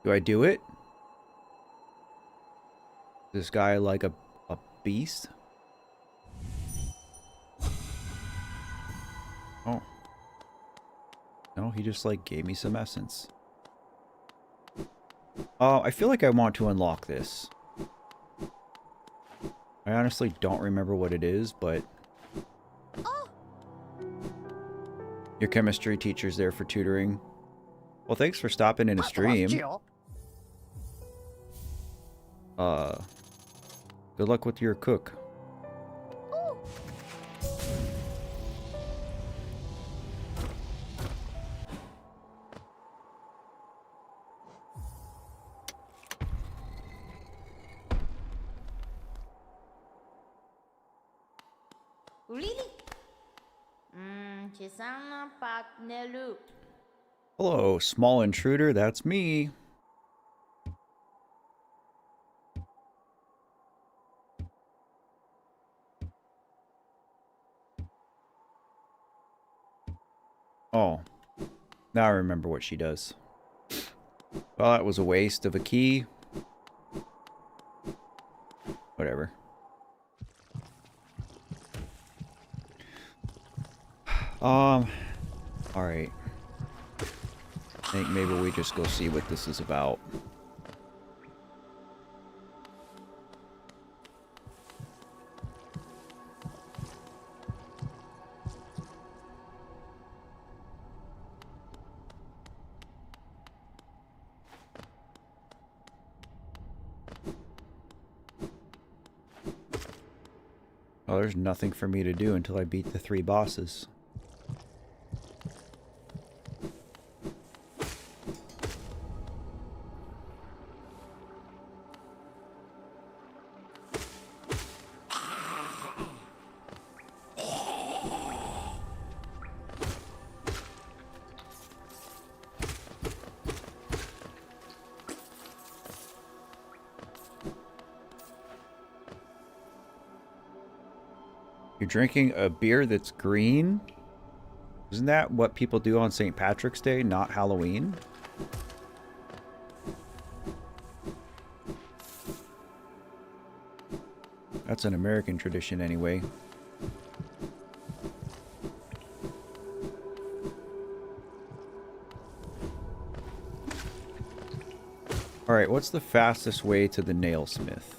Do I do it? This guy like a beast? No, he just like gave me some essence. I feel like I want to unlock this. I honestly don't remember what it is, but your chemistry teacher's there for tutoring. Well, thanks for stopping in a stream. Good luck with your cook. Hello, small intruder, that's me. Oh, now I remember what she does. Well, that was a waste of a key. Whatever. Alright. I think maybe we just go see what this is about. Oh, there's nothing for me to do until I beat the 3 bosses. You're drinking a beer that's green? Isn't that what people do on St. Patrick's Day, not Halloween? That's an American tradition anyway. Alright, what's the fastest way to the nailsmith?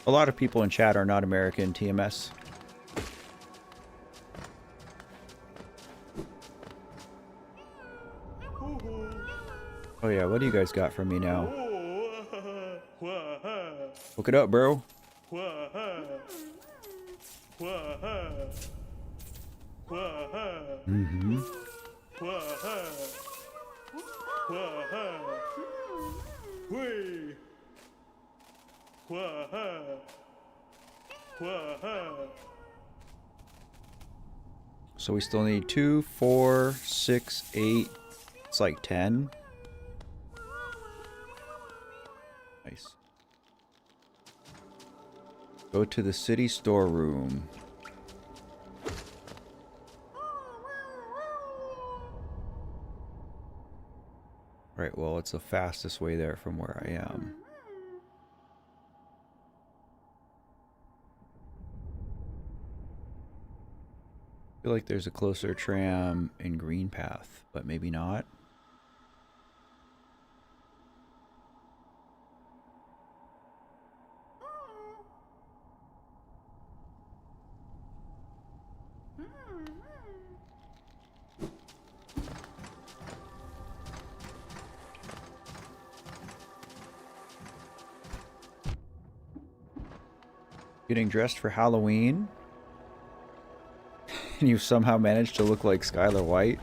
A lot of people in chat are not American TMS. Oh yeah, what do you guys got from me now? Look it up, bro. Mm-hmm. So we still need 2, 4, 6, 8. It's like 10. Nice. Go to the city storeroom. Right, well, it's the fastest way there from where I am. I feel like there's a closer tram in Green Path, but maybe not. Getting dressed for Halloween? And you somehow managed to look like Skylar White?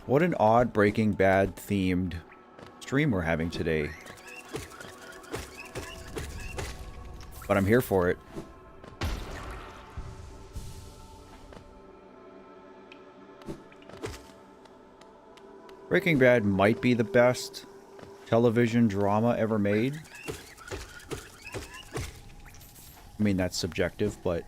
What an odd Breaking Bad themed stream we're having today. But I'm here for it. Breaking Bad might be the best television drama ever made. I mean, that's subjective, but...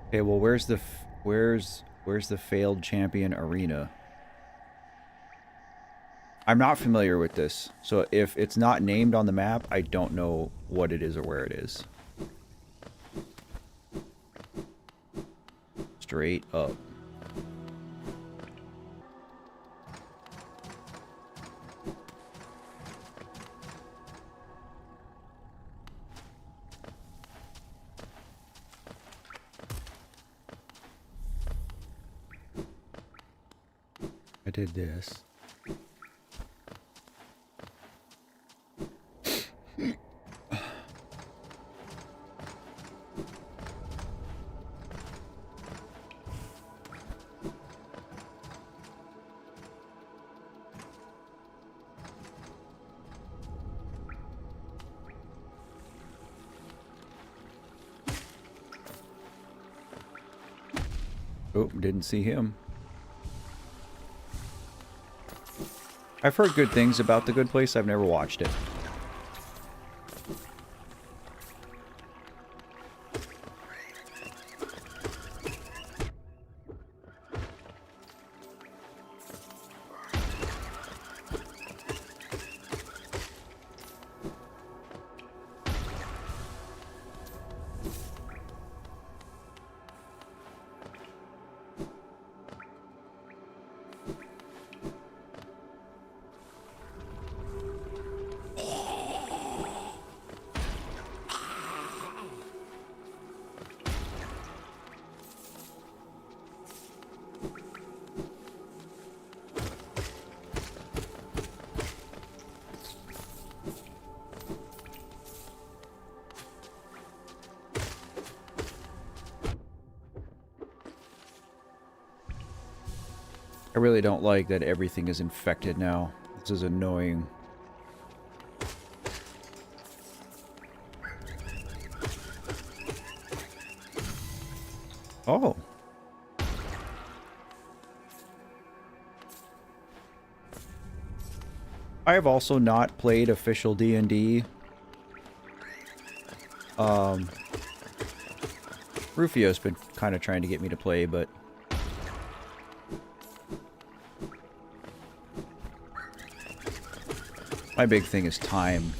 Okay, well, where's the failed champion arena? I'm not familiar with this, so if it's not named on the map, I don't know what it is or where it is. Straight up. I did this. Oh, didn't see him. I've heard good things about The Good Place. I've never watched it. I really don't like that everything is infected now. This is annoying. Oh. I have also not played official D&D. Rufio's been kind of trying to get me to play, but my big thing is time.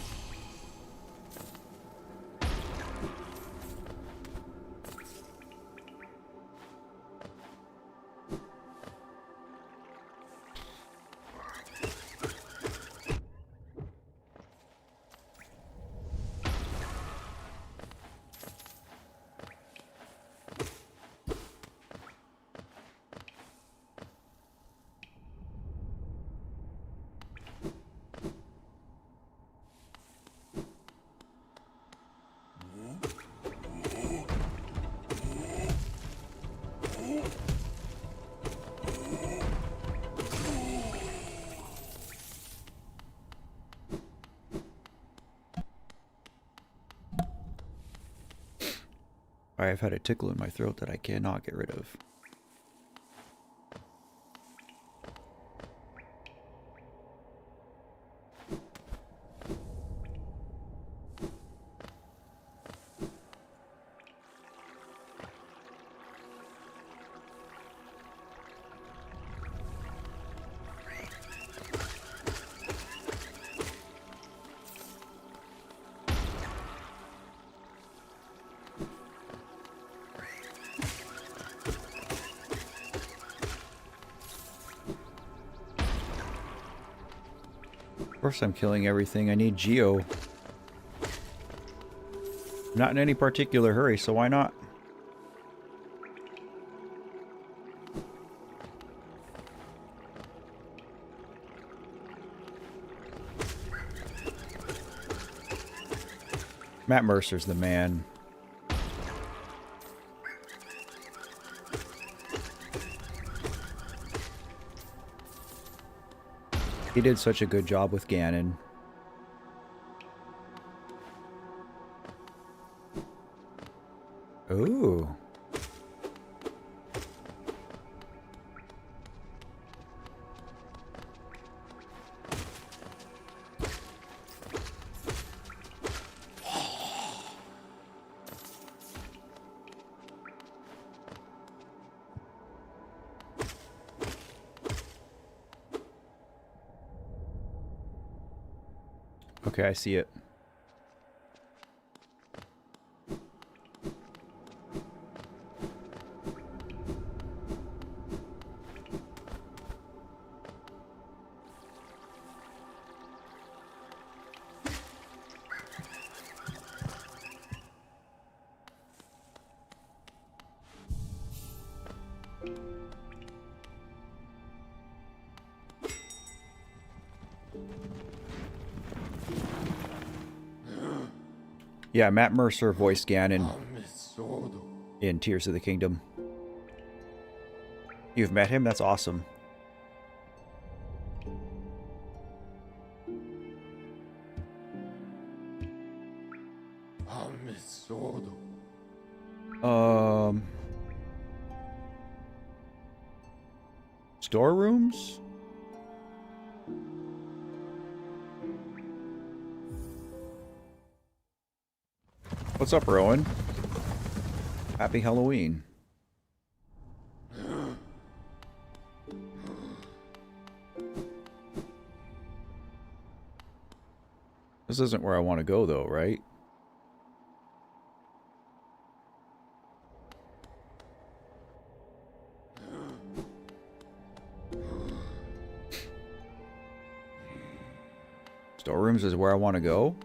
I've had a tickle in my throat that I cannot get rid of. Of course I'm killing everything. I need Geo. Not in any particular hurry, so why not? Matt Mercer's the man. He did such a good job with Ganon. Ooh. Okay, I see it. Yeah, Matt Mercer voiced Ganon in Tears of the Kingdom. You've met him? That's awesome. Storerooms? What's up, Rowan? Happy Halloween. This isn't where I want to go, though, right? Storerooms is where I want to go?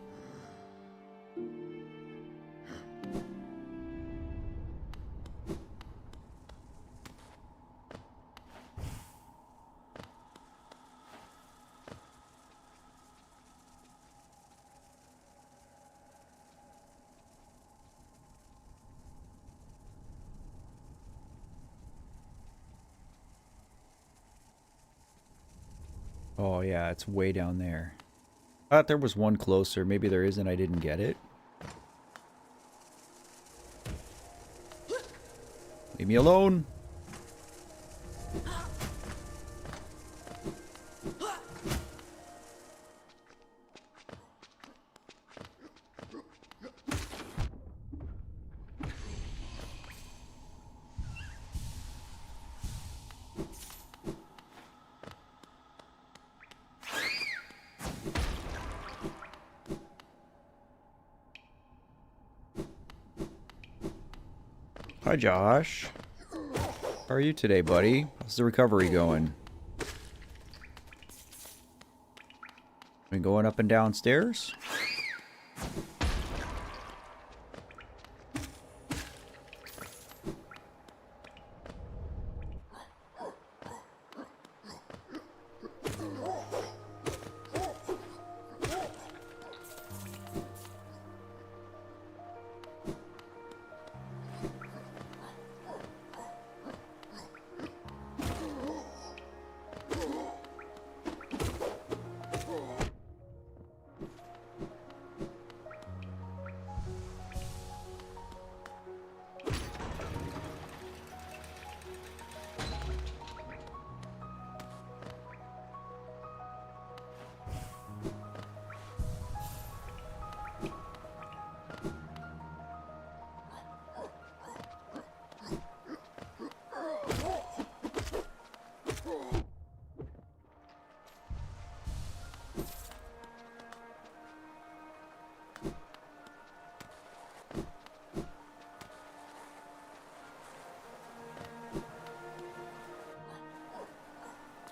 Oh, yeah, it's way down there. I thought there was one closer. Maybe there isn't. I didn't get it. Leave me alone. Hi, Josh. How are you today, buddy? How's the recovery going? Been going up and down stairs?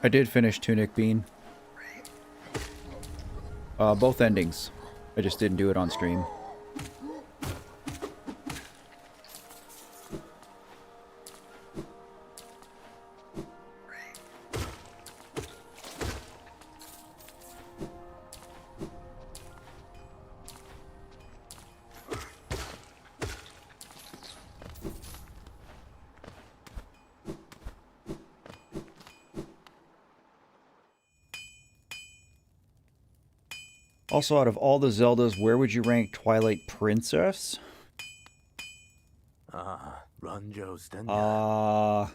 I did finish Tunic Bean. Both endings. I just didn't do it on stream. Also, out of all the Zeldas, where would you rank Twilight Princess? Ranjo Stenya.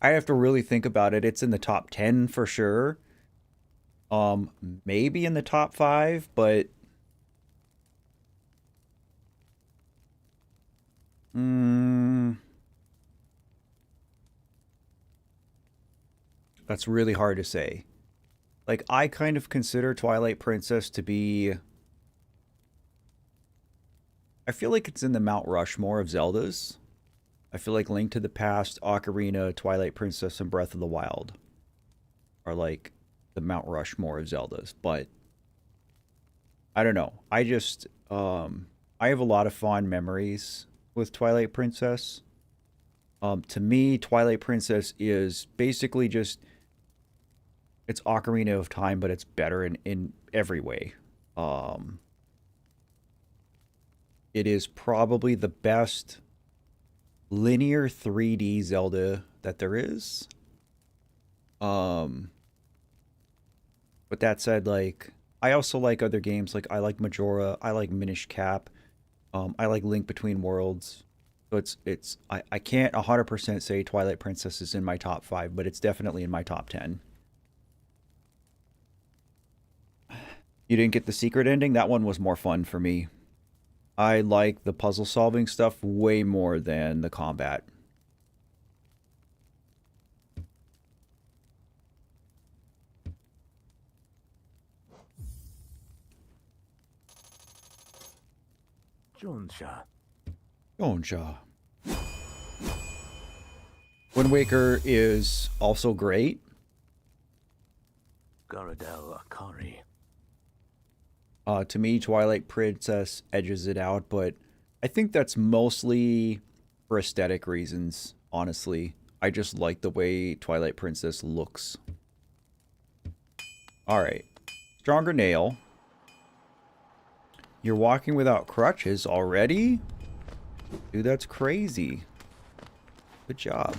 I have to really think about it. It's in the top 10 for sure. Maybe in the top 5, but that's really hard to say. Like, I kind of consider Twilight Princess to be... I feel like it's in the Mount Rushmore of Zeldas. I feel like Link to the Past, Ocarina, Twilight Princess, and Breath of the Wild are like the Mount Rushmore of Zeldas. But I don't know. I just I have a lot of fond memories with Twilight Princess. To me, Twilight Princess is basically just it's Ocarina of Time, but it's better in every way. It is probably the best linear 3D Zelda that there is. But that said, like, I also like other games. Like, I like Majora. I like Minish Cap. I like Link Between Worlds. So I can't 100% say Twilight Princess is in my top 5, but it's definitely in my top 10. You didn't get the secret ending? That one was more fun for me. I like the puzzle solving stuff way more than the combat. Jonsha. Jonsha. Wind Waker is also great. Garadel Akari. To me, Twilight Princess edges it out, but I think that's mostly for aesthetic reasons, honestly. I just like the way Twilight Princess looks. Alright. Stronger Nail. You're walking without crutches already? Dude, that's crazy. Good job.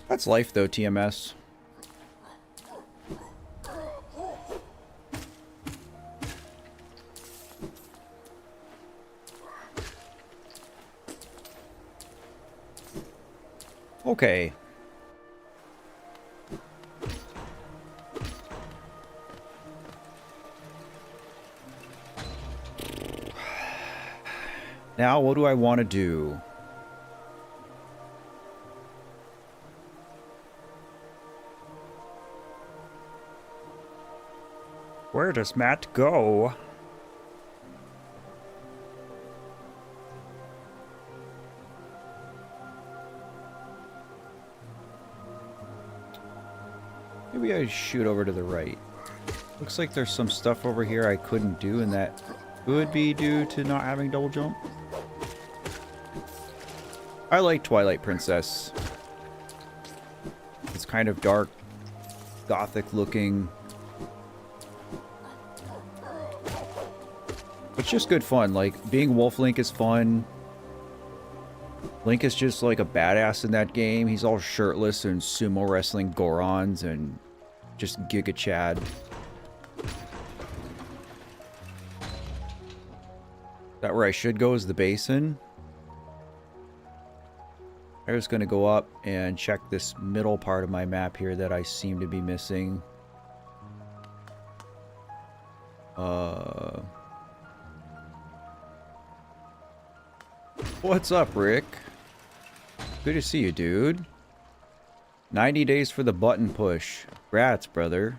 That's life, though, TMS. Okay. Now, what do I want to do? Where does Matt go? Maybe I shoot over to the right. Looks like there's some stuff over here I couldn't do, and that could be due to not having double jump. I like Twilight Princess. It's kind of dark, gothic looking. It's just good fun. Like, being Wolf Link is fun. Link is just like a badass in that game. He's all shirtless and sumo wrestling Gorons and just Giga Chad. Is that where I should go, is the basin? I'm just going to go up and check this middle part of my map here that I seem to be missing. What's up, Rick? Good to see you, dude. 90 days for the button push. Congrats, brother.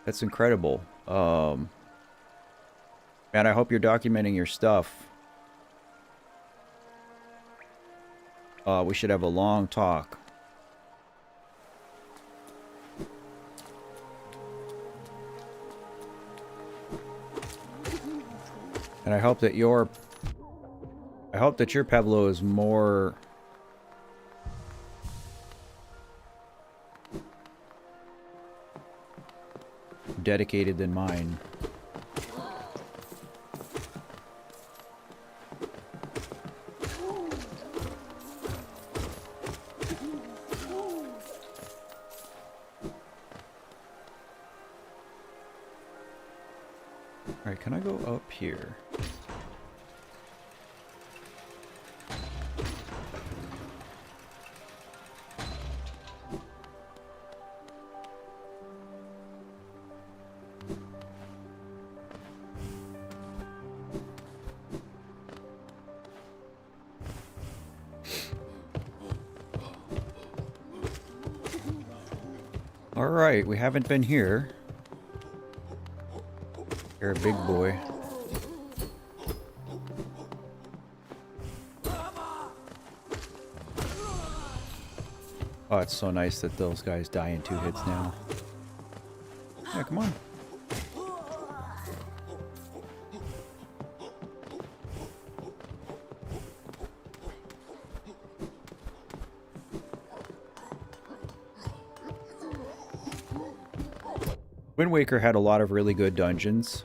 That's incredible. Man, I hope you're documenting your stuff. We should have a long talk. And I hope that your Pablo is more dedicated than mine. Alright, can I go up here? Alright, we haven't been here. You're a big boy. Oh, it's so nice that those guys die in 2 hits now. Yeah, come on. Wind Waker had a lot of really good dungeons.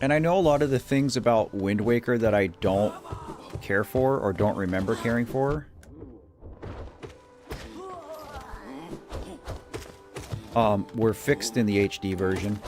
And I know a lot of the things about Wind Waker that I don't care for or don't remember caring for. Were fixed in the HD version.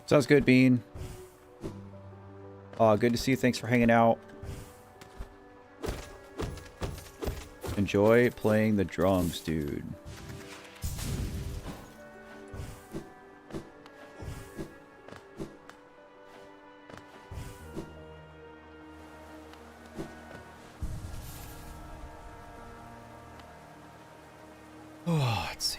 Sounds good, Bean. Good to see you. Thanks for hanging out. Enjoy playing the drums, dude. Oh, let's see.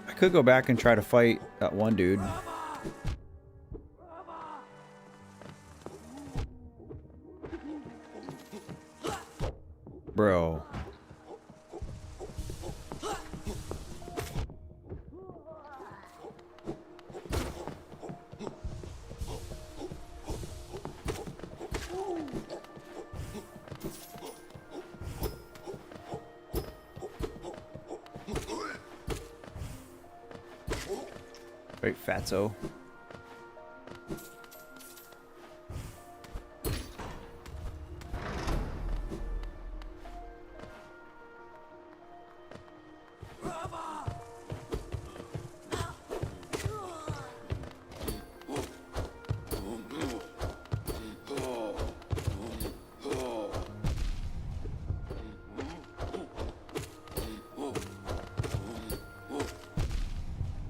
I could go back and try to fight that one dude. Bro. Right, fatso.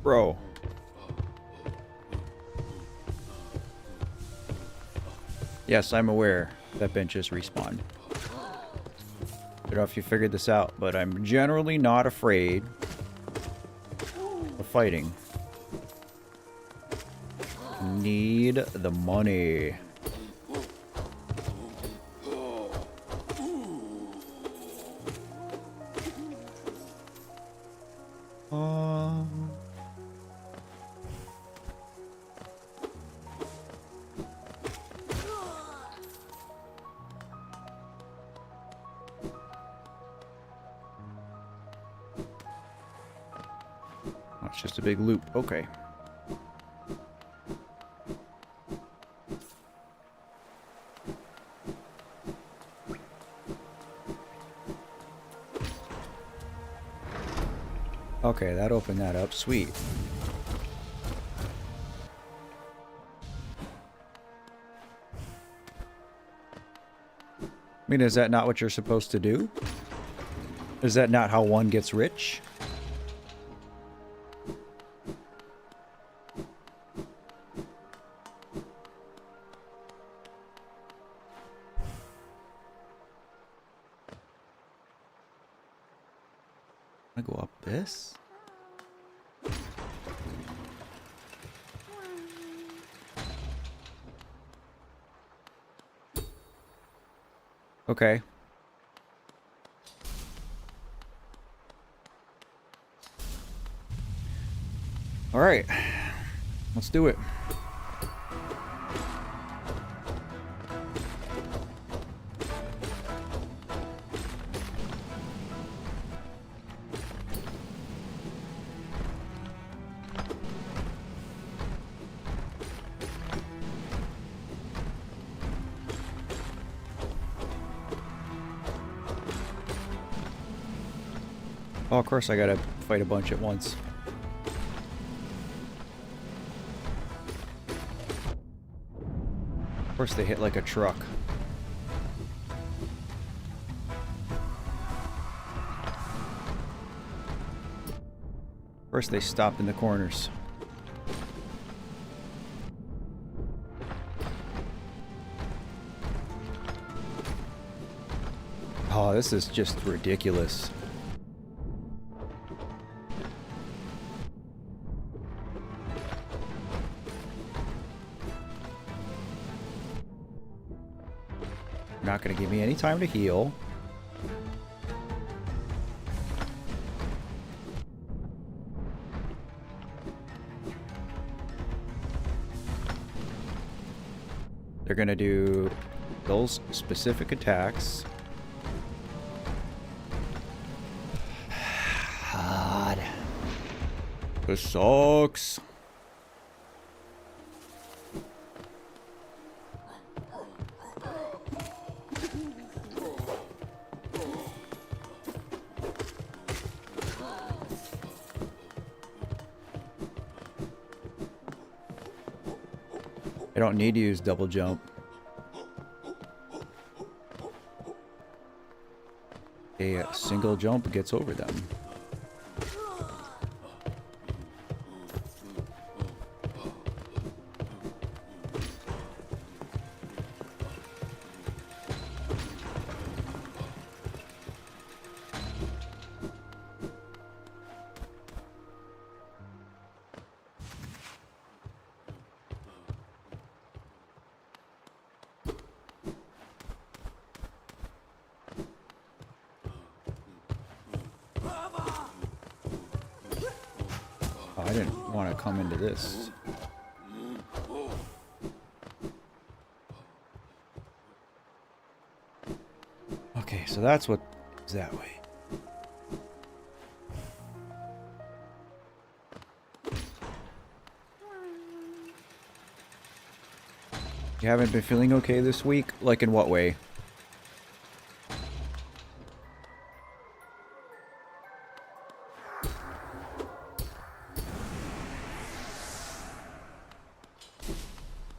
Bro. Yes, I'm aware that benches respawn. I don't know if you figured this out, but I'm generally not afraid of fighting. Need the money. It's just a big loop. Okay. Okay, that opened that up. Sweet. I mean, is that not what you're supposed to do? Is that not how one gets rich? I go up this? Okay. All right. Let's do it. Oh, of course I gotta fight a bunch at once. Of course they hit like a truck. First they stopped in the corners. Oh, this is just ridiculous. Not going to give me any time to heal. They're going to do those specific attacks. God. This sucks. I don't need to use double jump. A single jump gets over them. I didn't want to come into this. Okay, so that's what is that way. You haven't been feeling okay this week? Like in what way?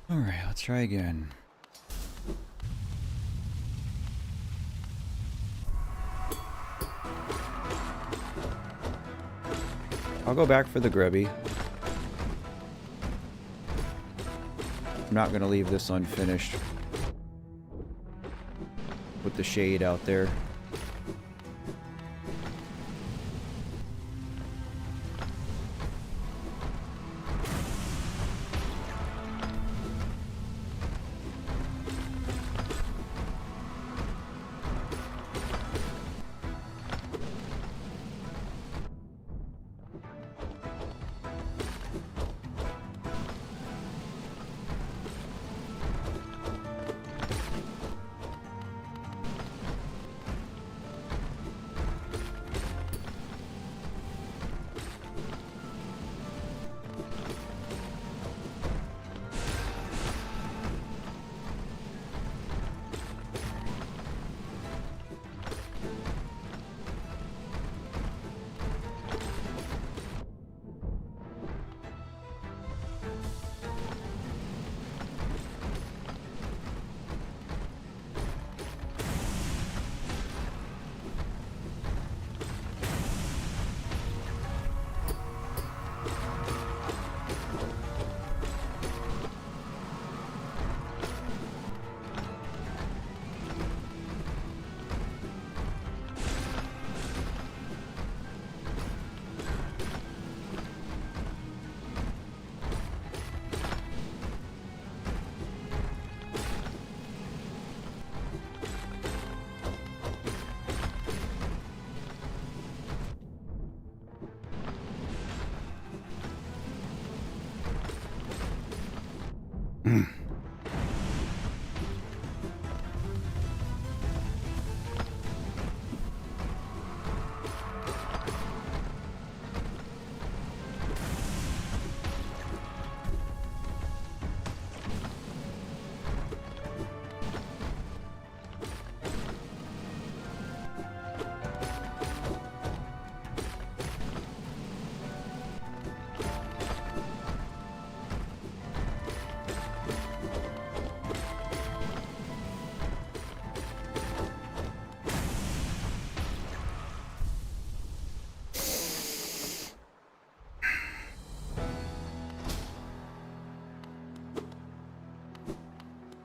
Alright, let's try again. I'll go back for the grubby. I'm not going to leave this unfinished with the shade out there.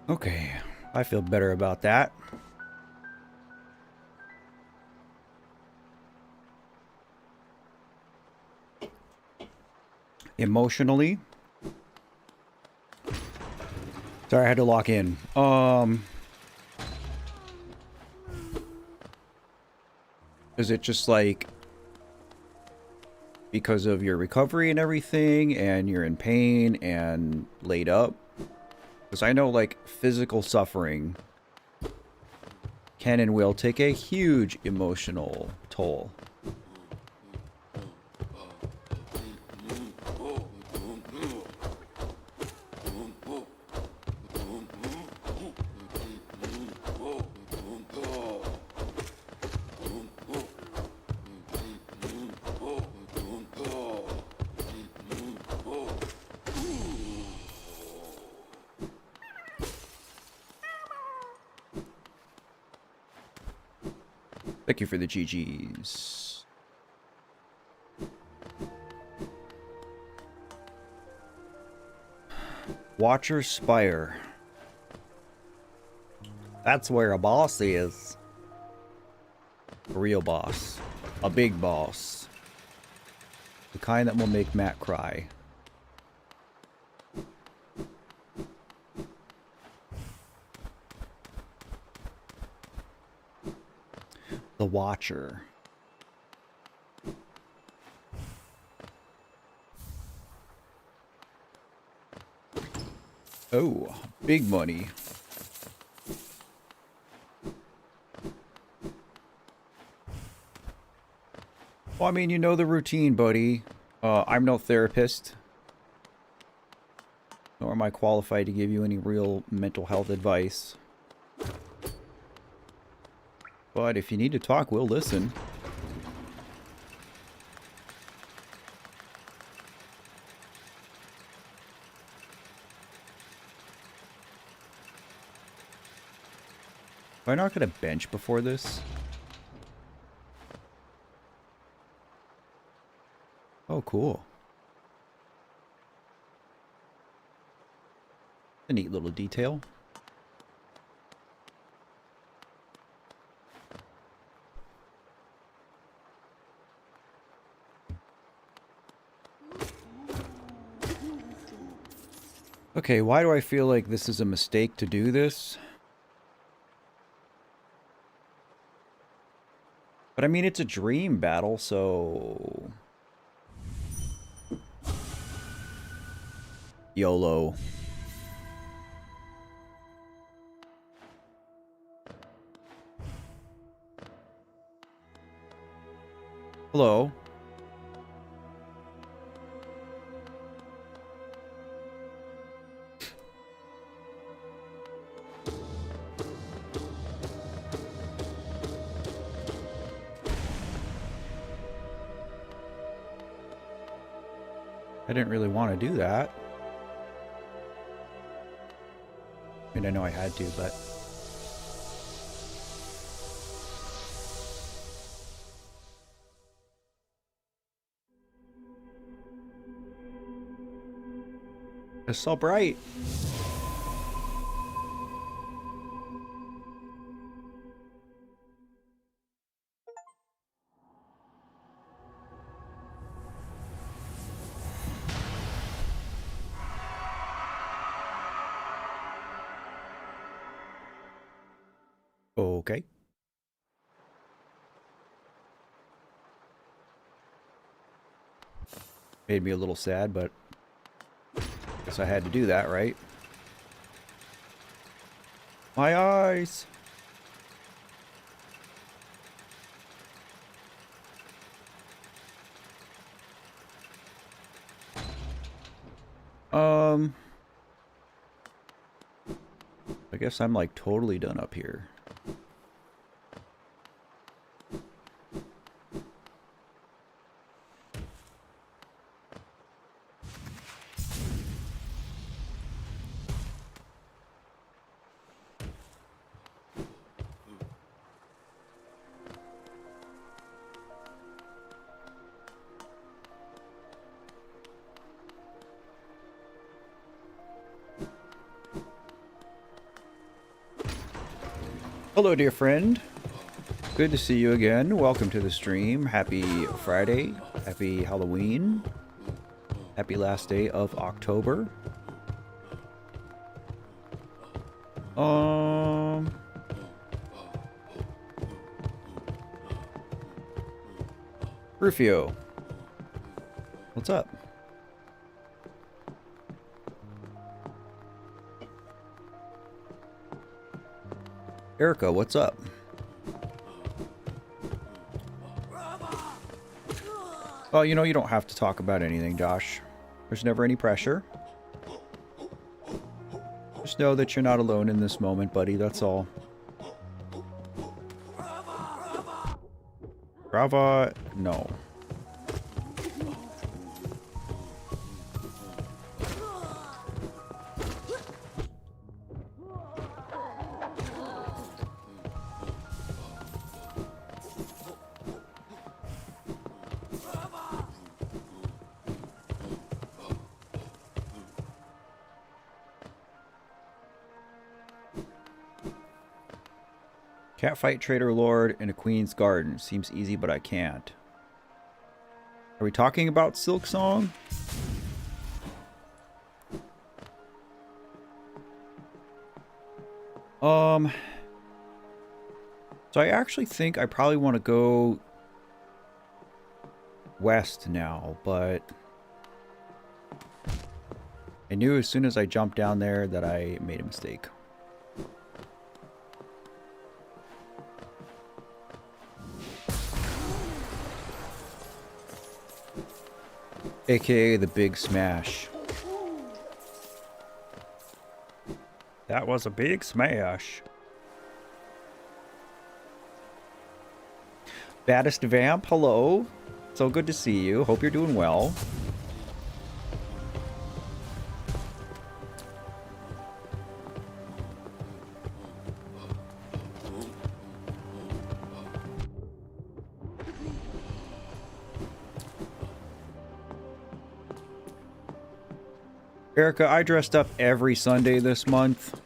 Okay, I feel better about that. Emotionally. Sorry, I had to lock in. Is it just like because of your recovery and everything and you're in pain and laid up? Because I know like physical suffering can and will take a huge emotional toll. Thank you for the GGs. Watcher Spire. That's where a boss is. A real boss. A big boss. The kind that will make Matt cry. The Watcher. Oh, big money. Well, I mean, you know the routine, buddy. I'm no therapist. Nor am I qualified to give you any real mental health advice. But if you need to talk, we'll listen. Am I not going to bench before this? Oh, cool. A neat little detail. Okay, why do I feel like this is a mistake to do this? But I mean, it's a dream battle, so... YOLO. Hello. I didn't really want to do that. I mean, I know I had to, but... It's so bright. Okay. Made me a little sad, but guess I had to do that, right? My eyes. I guess I'm like totally done up here. Hello, dear friend. Good to see you again. Welcome to the stream. Happy Friday. Happy Halloween. Happy last day of October. Rufio. What's up? Erica, what's up? Well, you know, you don't have to talk about anything, Josh. There's never any pressure. Just know that you're not alone in this moment, buddy. That's all. Brava, no. Catfight Trader Lord in a Queen's Garden. Seems easy, but I can't. Are we talking about Silk Song? So I actually think I probably want to go west now, but I knew as soon as I jumped down there that I made a mistake. AKA the Big Smash. That was a big smash. Baddest Vamp, hello. So good to see you. Hope you're doing well. Erica, I dressed up every Sunday this month.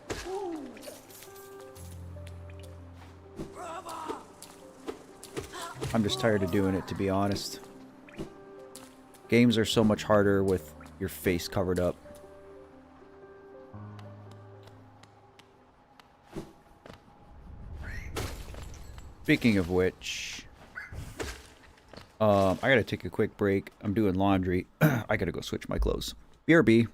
I'm just tired of doing it, to be honest. Games are so much harder with your face covered up. Speaking of which, I gotta take a quick break. I'm doing laundry. I gotta go switch my clothes. BRB.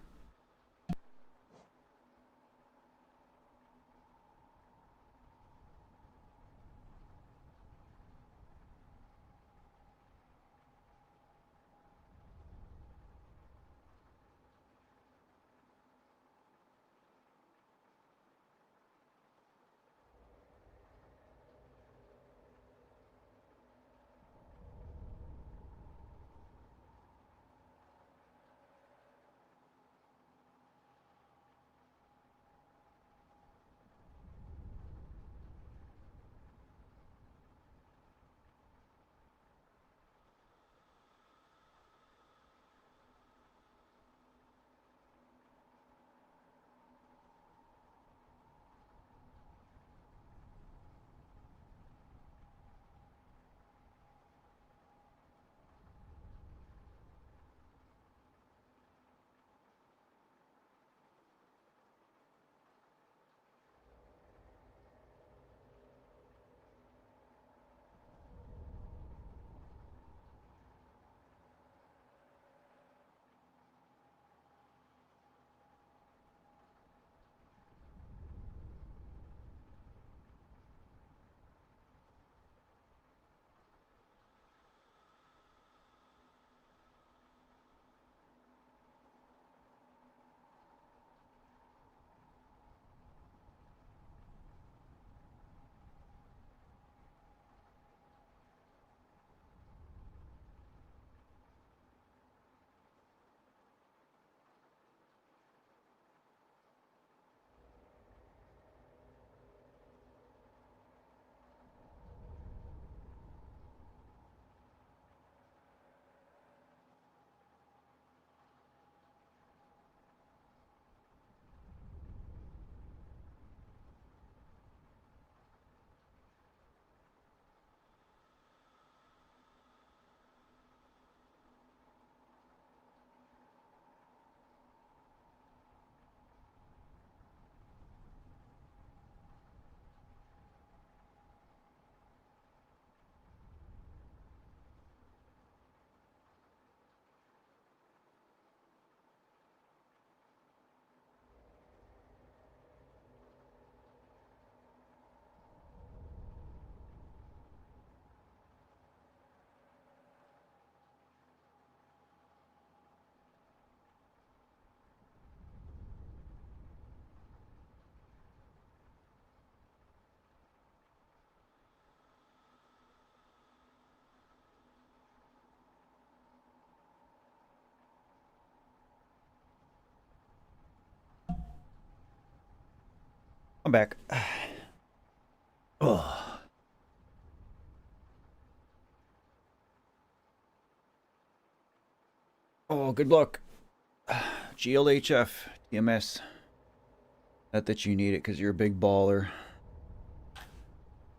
I'm back. Oh. Oh, good luck. GLHF, TMS. Not that you need it because you're a big baller.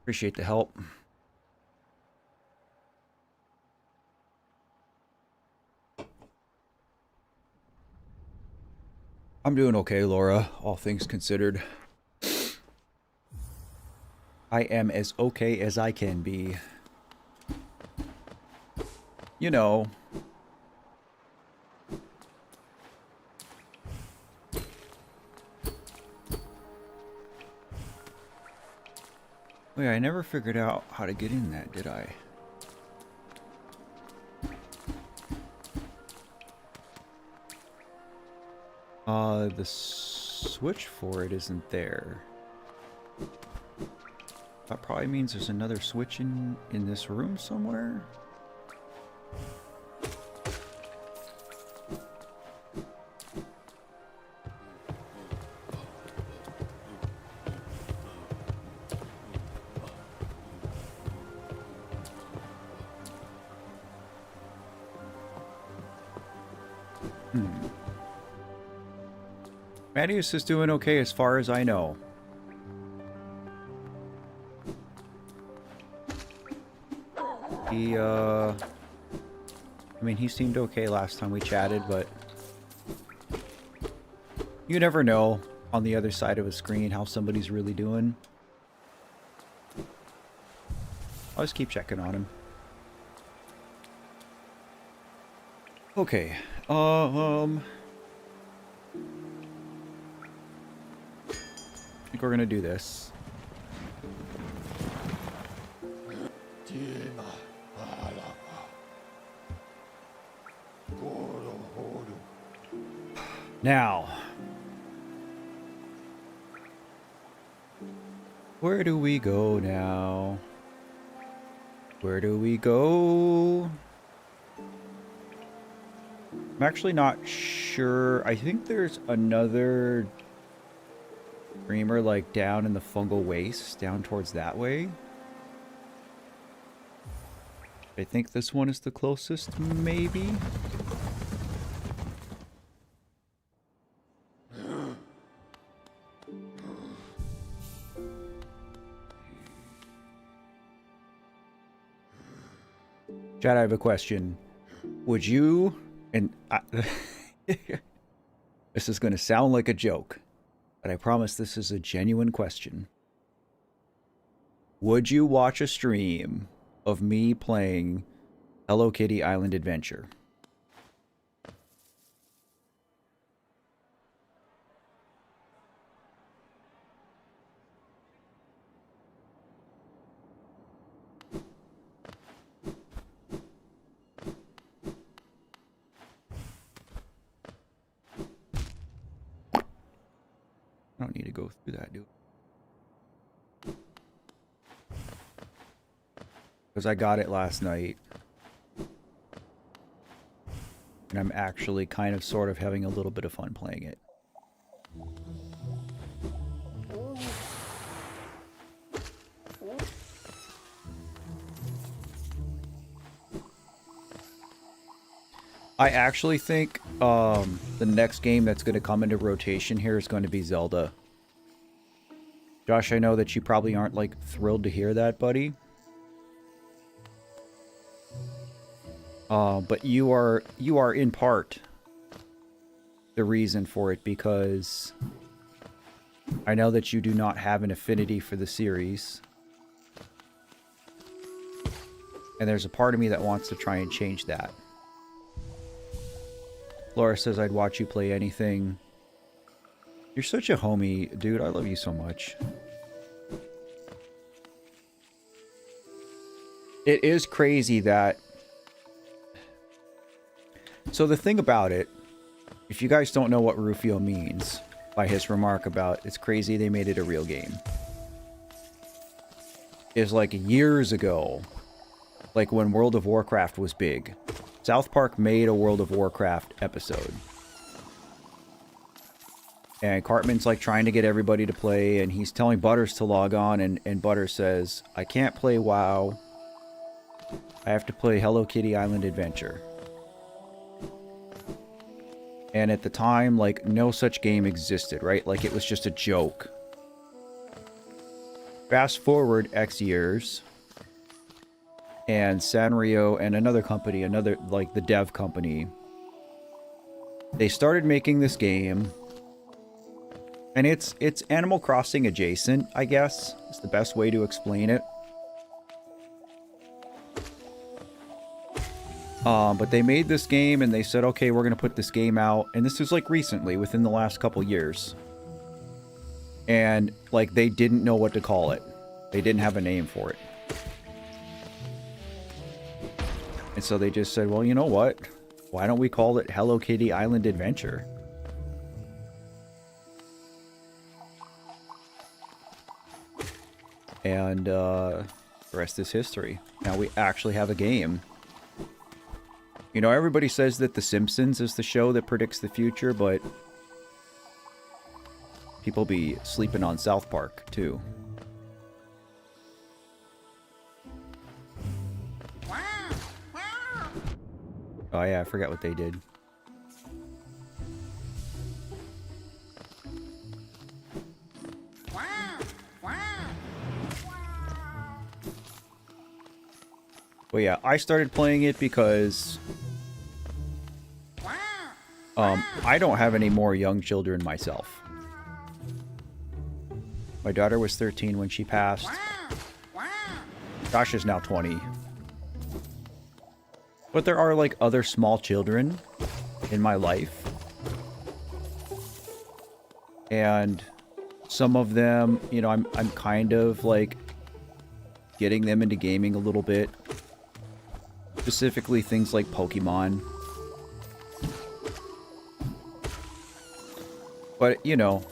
Appreciate the help. I'm doing okay, Laura, all things considered. I am as okay as I can be. You know. Wait, I never figured out how to get in that, did I? The switch for it isn't there. That probably means there's another switch in this room somewhere. Mattius is doing okay as far as I know. I mean, he seemed okay last time we chatted, but you never know on the other side of a screen how somebody's really doing. I'll just keep checking on him. Okay, I think we're gonna do this. Now, where do we go now? Where do we go? I'm actually not sure. I think there's another streamer like down in the fungal waste, down towards that way. I think this one is the closest, maybe? Chad, I have a question. Would you, and this is going to sound like a joke, but I promise this is a genuine question. Would you watch a stream of me playing Hello Kitty Island Adventure? I don't need to go through that, do I? Because I got it last night. And I'm actually kind of sort of having a little bit of fun playing it. I actually think the next game that's going to come into rotation here is going to be Zelda. Josh, I know that you probably aren't like thrilled to hear that, buddy. But you are in part the reason for it, because I know that you do not have an affinity for the series. And there's a part of me that wants to try and change that. Laura says I'd watch you play anything. You're such a homie, dude. I love you so much. It is crazy that... So the thing about it, if you guys don't know what Rufio means by his remark about it's crazy they made it a real game, is like years ago, like when World of Warcraft was big, South Park made a World of Warcraft episode. And Cartman's like trying to get everybody to play, and he's telling Butters to log on, and Butters says, I can't play WoW. I have to play Hello Kitty Island Adventure. And at the time, like, no such game existed, right? Like, it was just a joke. Fast forward X years, and Sanrio and another company, like, the dev company, they started making this game. And it's Animal Crossing adjacent, I guess. It's the best way to explain it. But they made this game and they said, okay, we're going to put this game out. And this was like recently, within the last couple years. And like they didn't know what to call it. They didn't have a name for it. And so they just said, well, you know what? Why don't we call it Hello Kitty Island Adventure? And the rest is history. Now we actually have a game. You know, everybody says that The Simpsons is the show that predicts the future, but people be sleeping on South Park, too. Oh yeah, I forgot what they did. Well, yeah, I started playing it because I don't have any more young children myself. My daughter was 13 when she passed. Josh is now 20. But there are, like, other small children in my life. And some of them, you know, I'm kind of, like, getting them into gaming a little bit. Specifically things like Pokemon. But, you know,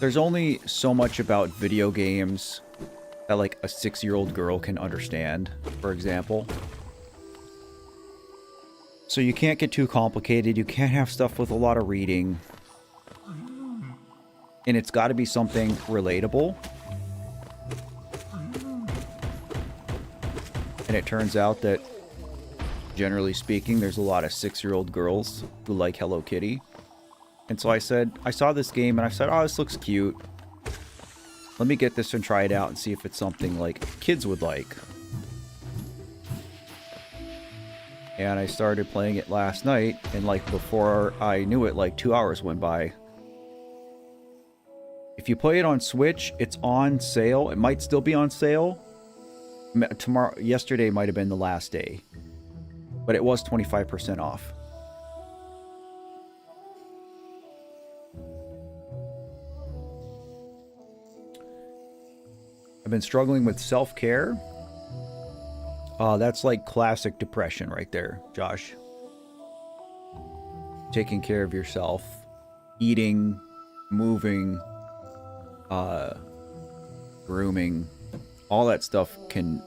there's only so much about video games that, like, a 6-year-old girl can understand, for example. So you can't get too complicated. You can't have stuff with a lot of reading. And it's got to be something relatable. And it turns out that, generally speaking, there's a lot of 6-year-old girls who like Hello Kitty. And so I saw this game and I said, oh, this looks cute. Let me get this and try it out and see if it's something like kids would like. And I started playing it last night, and like before I knew it, like 2 hours went by. If you play it on Switch, it's on sale. It might still be on sale. Yesterday might have been the last day, but it was 25% off. I've been struggling with self-care. That's like classic depression right there, Josh. Taking care of yourself, eating, moving, grooming. All that stuff can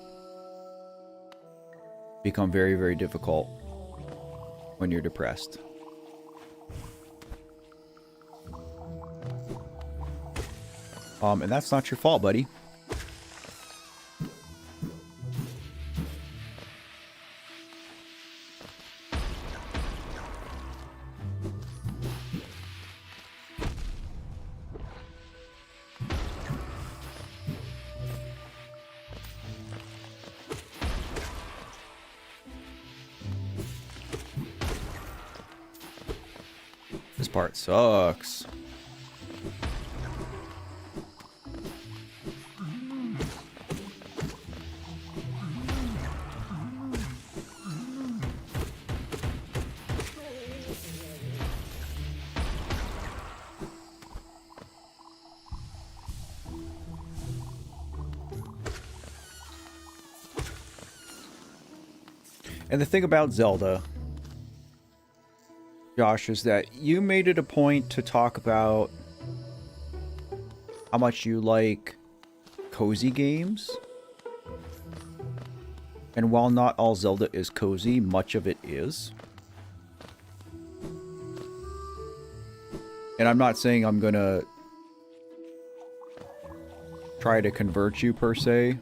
become very, very difficult when you're depressed. And that's not your fault, buddy. This part sucks. And the thing about Zelda, Josh, is that you made it a point to talk about how much you like cozy games. And while not all Zelda is cozy, much of it is. And I'm not saying I'm gonna try to convert you per se.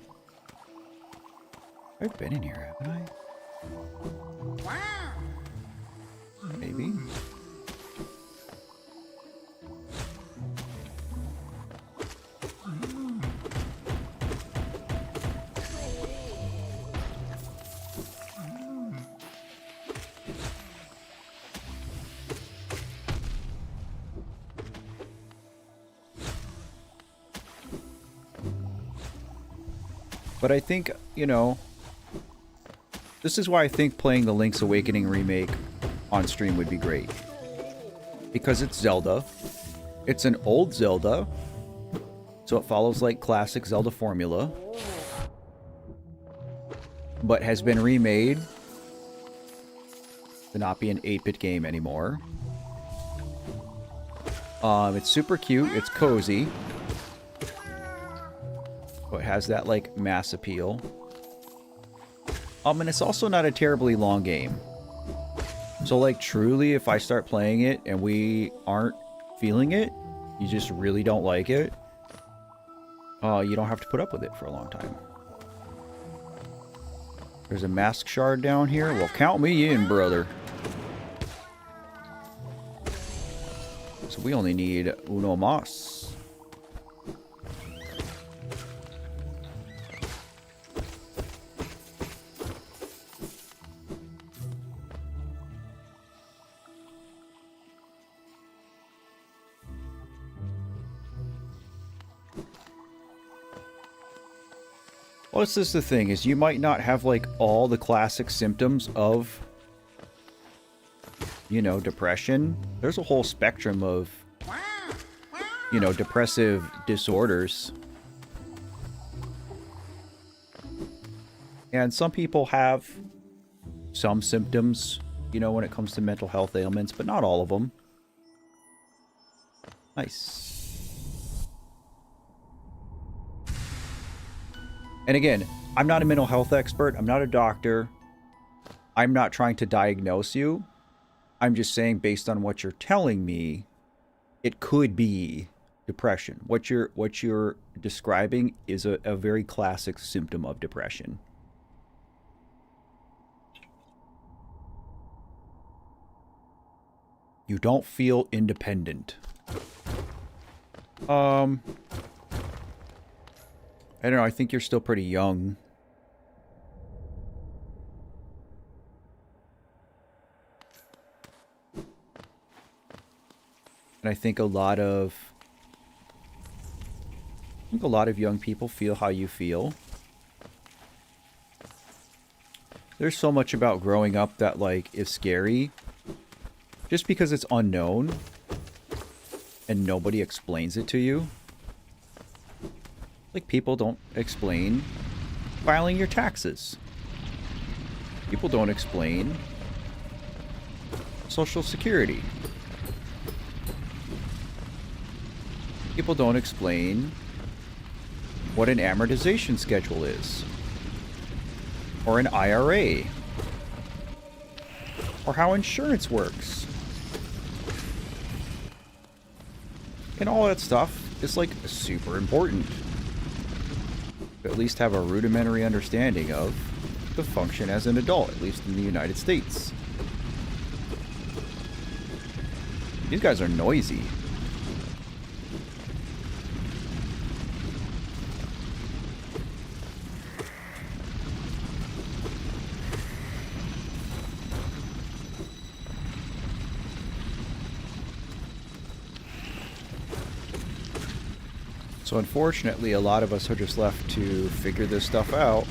I've been in here, haven't I? Maybe. But I think, you know, this is why I think playing the Link's Awakening remake on stream would be great. Because it's Zelda. It's an old Zelda. So it follows like classic Zelda formula. But has been remade to not be an 8-bit game anymore. It's super cute. It's cozy. So it has that like mass appeal. And it's also not a terribly long game. So like truly, if I start playing it and we aren't feeling it, you just really don't like it, you don't have to put up with it for a long time. There's a mask shard down here. Well, count me in, brother. So we only need uno mas. Well, this is the thing, is you might not have, like, all the classic symptoms of, you know, depression. There's a whole spectrum of, you know, depressive disorders. And some people have some symptoms, you know, when it comes to mental health ailments, but not all of them. Nice. And again, I'm not a mental health expert. I'm not a doctor. I'm not trying to diagnose you. I'm just saying, based on what you're telling me, it could be depression. What you're describing is a very classic symptom of depression. You don't feel independent. I don't know, I think you're still pretty young. And I think a lot of young people feel how you feel. There's so much about growing up that, like, is scary. Just because it's unknown and nobody explains it to you. Like, people don't explain filing your taxes. People don't explain Social Security. People don't explain what an amortization schedule is. Or an IRA. Or how insurance works. And all that stuff is, like, super important. At least have a rudimentary understanding of the function as an adult, at least in the United States. These guys are noisy. So unfortunately, a lot of us are just left to figure this stuff out.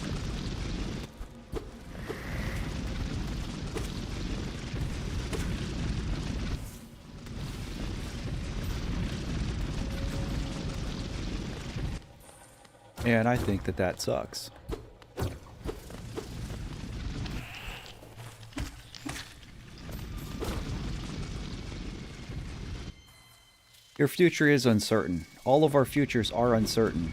And I think that that sucks. Your future is uncertain. All of our futures are uncertain.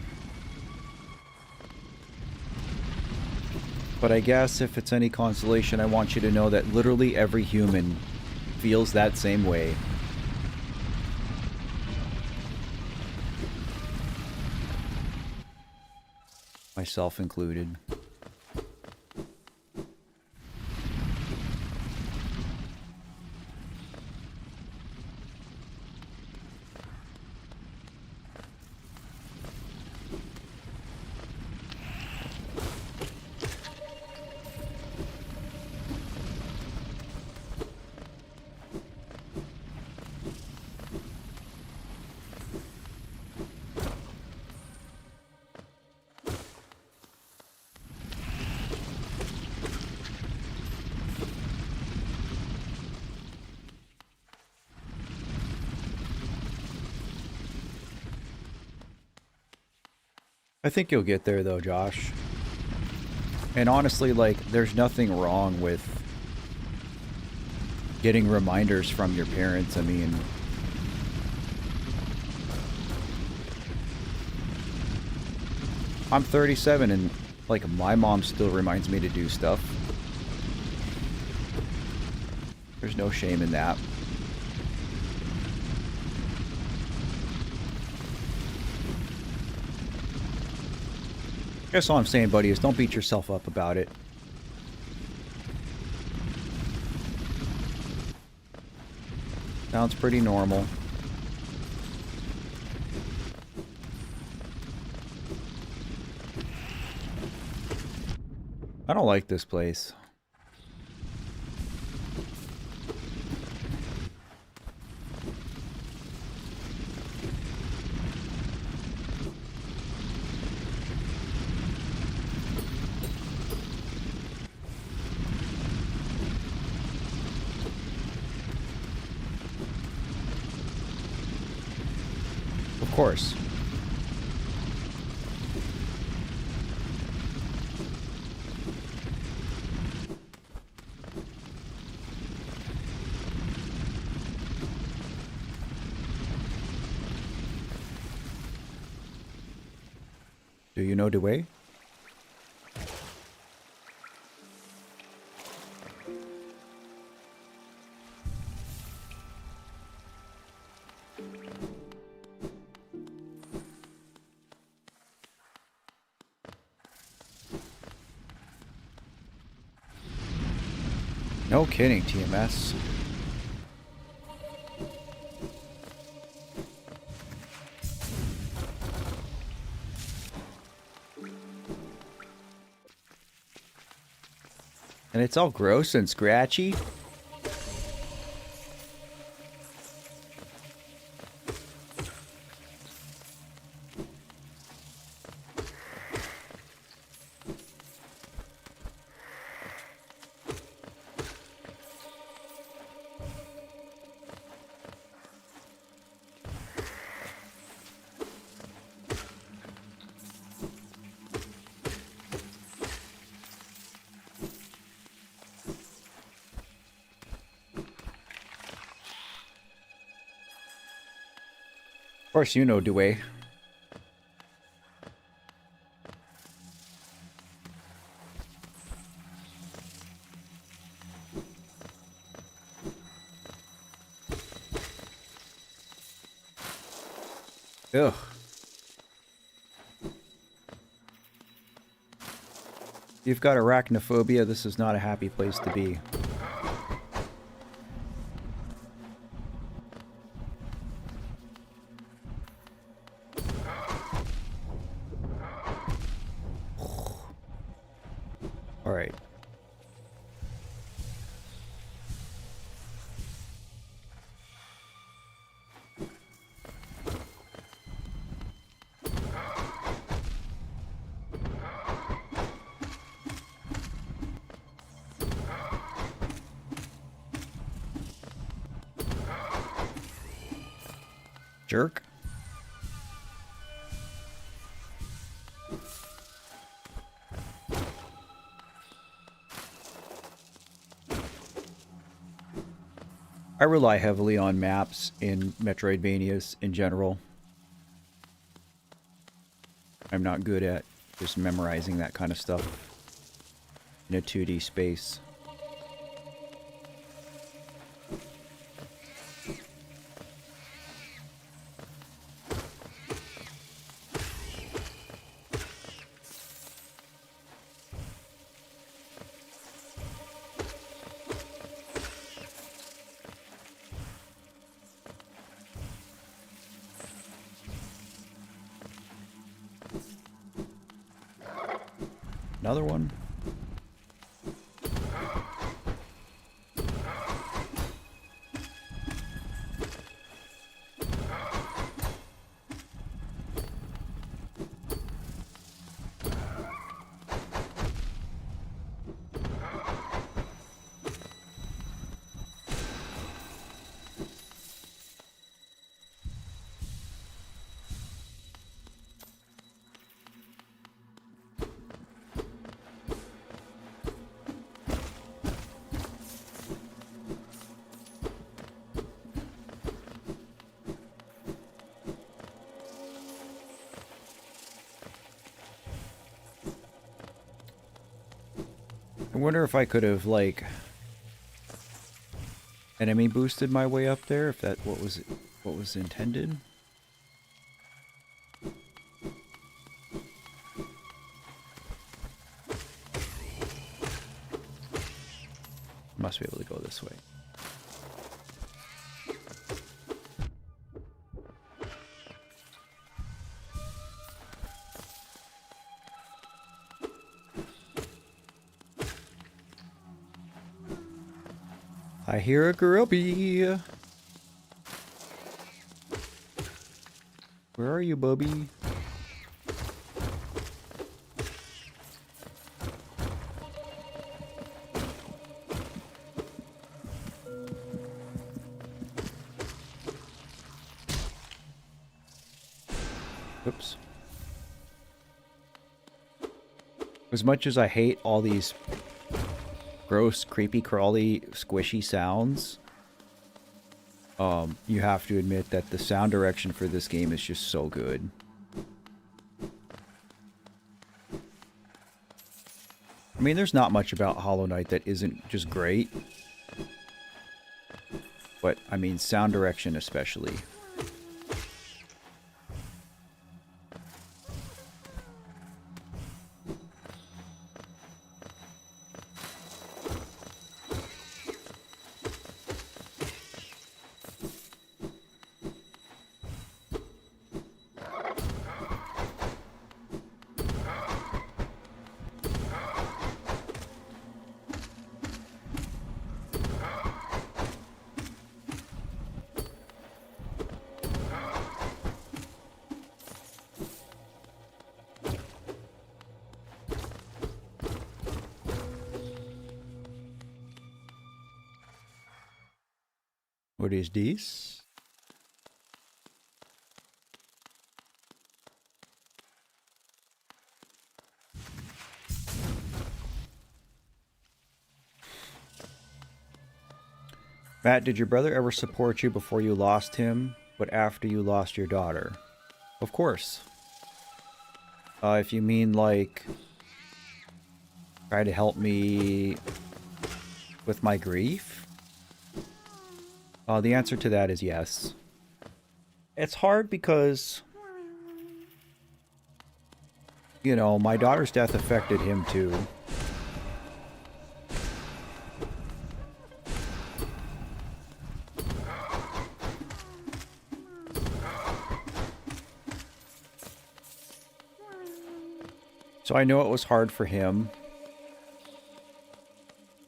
But I guess if it's any consolation, I want you to know that literally every human feels that same way. myself included. I think you'll get there though, Josh. And honestly, like, there's nothing wrong with getting reminders from your parents. I mean, I'm 37 and, like, my mom still reminds me to do stuff. There's no shame in that. I guess all I'm saying, buddy, is don't beat yourself up about it. Sounds pretty normal. I don't like this place. Of course. Do you know the way? No kidding, TMS. And it's all gross and scratchy. Of course, you know Dewey. Ugh. You've got arachnophobia, this is not a happy place to be. Alright. Jerk. I rely heavily on maps in Metroidvanias in general. I'm not good at just memorizing that kind of stuff in a 2D space. Another one. I wonder if I could have, like, enemy boosted my way up there, if that what was intended. Must be able to go this way. I hear a grubby. Where are you, Bubby? Oops. As much as I hate all these gross, creepy, crawly, squishy sounds, you have to admit that the sound direction for this game is just so good. I mean, there's not much about Hollow Knight that isn't just great. But, I mean, sound direction especially. What is this? Matt, did your brother ever support you before you lost him, but after you lost your daughter? Of course. If you mean, like, try to help me with my grief? The answer to that is yes. It's hard because, you know, my daughter's death affected him too. So I know it was hard for him.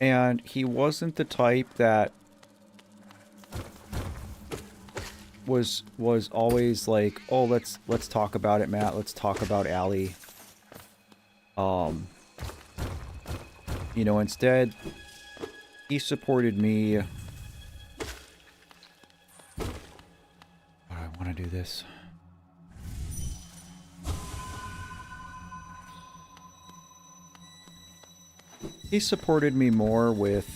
And he wasn't the type that was always like, oh, let's talk about it, Matt. Let's talk about Allie. You know, instead, he supported me. Oh, I want to do this. He supported me more with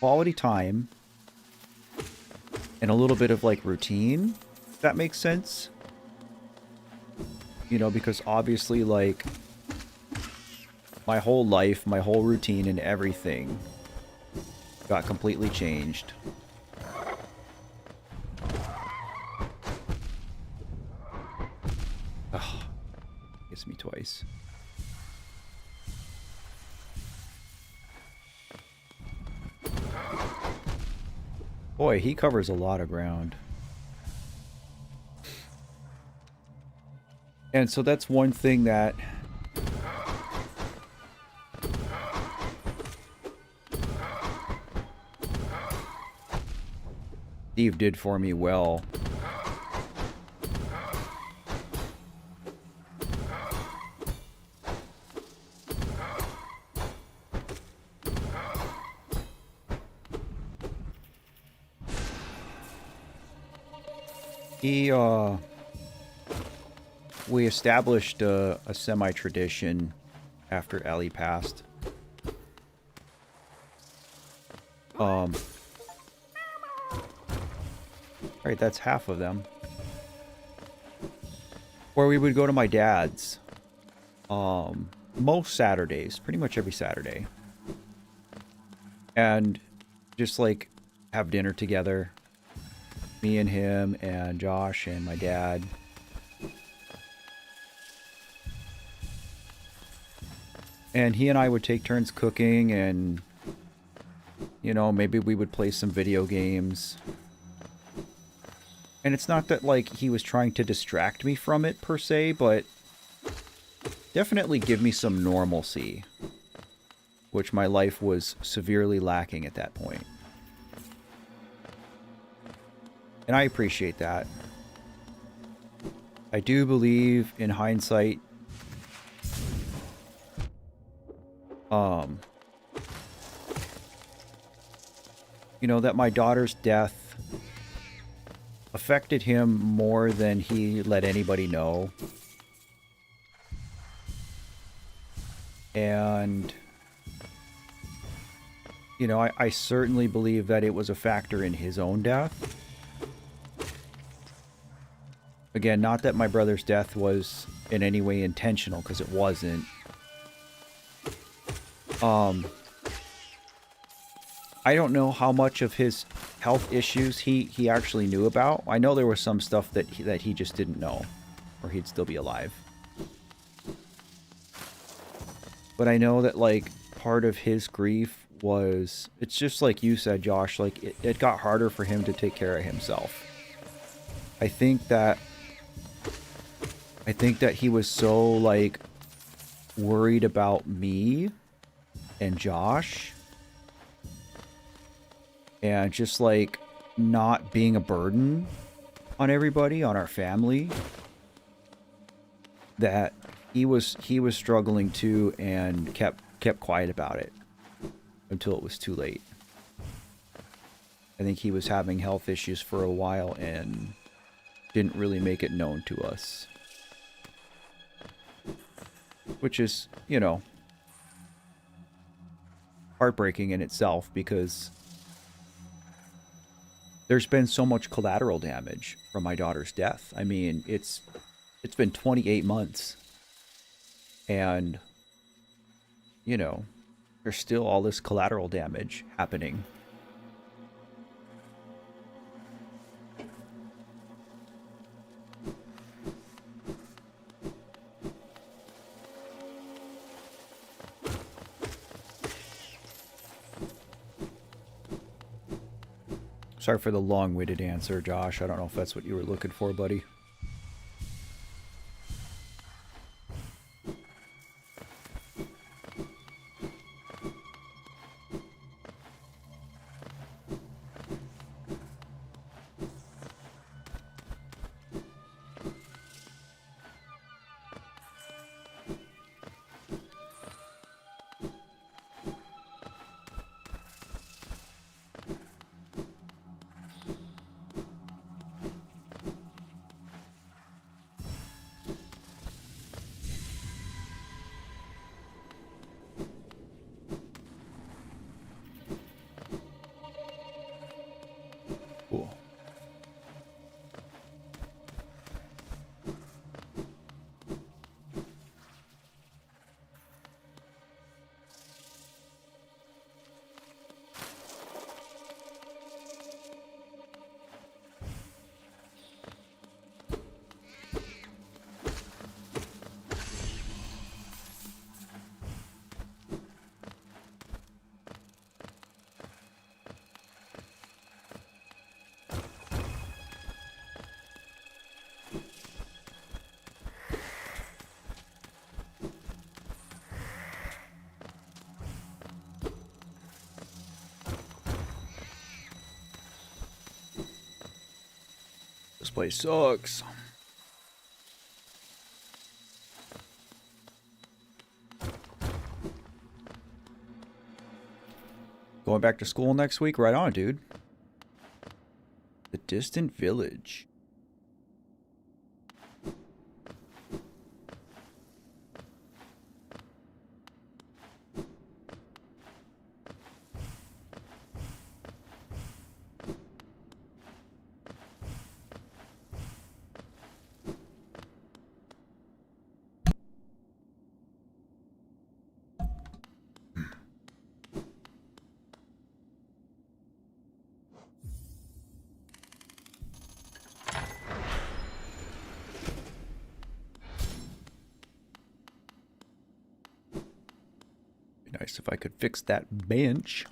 quality time and a little bit of like routine, if that makes sense. You know, because obviously, like, my whole life, my whole routine and everything got completely changed. Ugh. Gets me twice. Boy, he covers a lot of ground. And so that's one thing that Steve did for me well. We established a semi-tradition after Ellie passed. Right, that's half of them. Where we would go to my dad's, most Saturdays, pretty much every Saturday. And just like have dinner together. Me and him and Josh and my dad. And he and I would take turns cooking and, you know, maybe we would play some video games. And it's not that, like, he was trying to distract me from it, per se, but definitely give me some normalcy, which my life was severely lacking at that point. And I appreciate that. I do believe, in hindsight, you know, that my daughter's death affected him more than he let anybody know. And, you know, I certainly believe that it was a factor in his own death. Again, not that my brother's death was in any way intentional, because it wasn't. I don't know how much of his health issues he actually knew about. I know there was some stuff that he just didn't know, or he'd still be alive. But I know that, like, part of his grief was, it's just like you said, Josh, like, it got harder for him to take care of himself. I think that he was so, like, worried about me and Josh, and just, like, not being a burden on everybody, on our family, that he was struggling too, and kept quiet about it until it was too late. I think he was having health issues for a while and didn't really make it known to us. Which is, you know, heartbreaking in itself, because there's been so much collateral damage from my daughter's death. I mean, it's been 28 months. And, you know, there's still all this collateral damage happening. Sorry for the long-winded answer, Josh. I don't know if that's what you were looking for, buddy. place sucks. Going back to school next week? Right on, dude. The distant village. Be nice if I could fix that bench.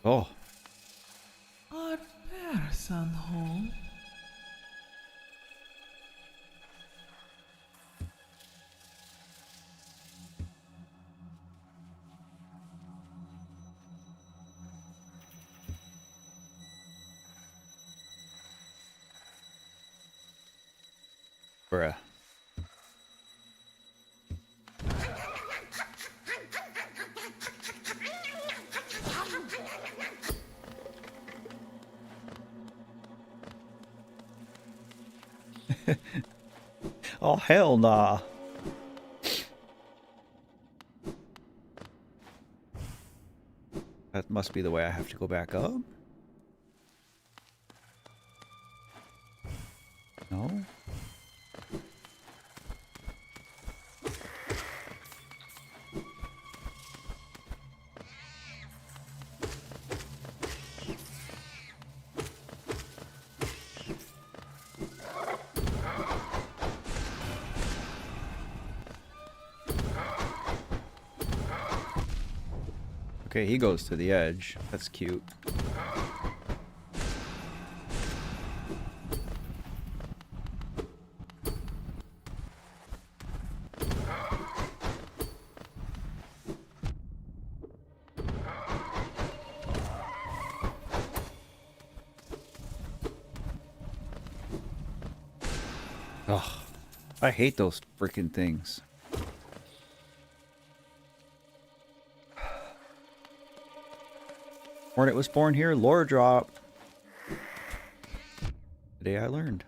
Oh. Are person home? Bruh. Oh, hell nah. That must be the way I have to go back up. No? Okay, he goes to the edge. That's cute. Ugh. I hate those freaking things. Hornet was born here, lore drop. Today I learned.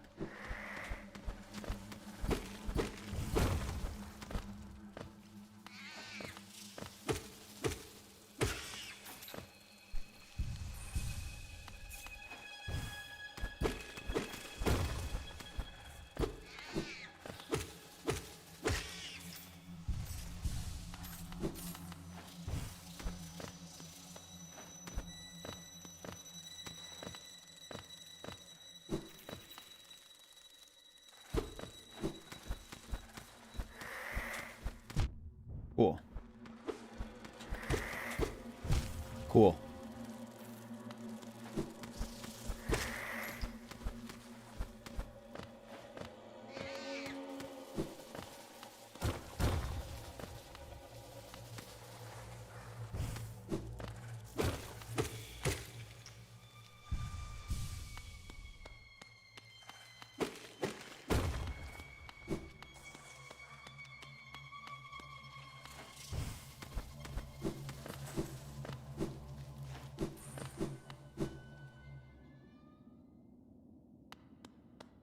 Cool. Cool.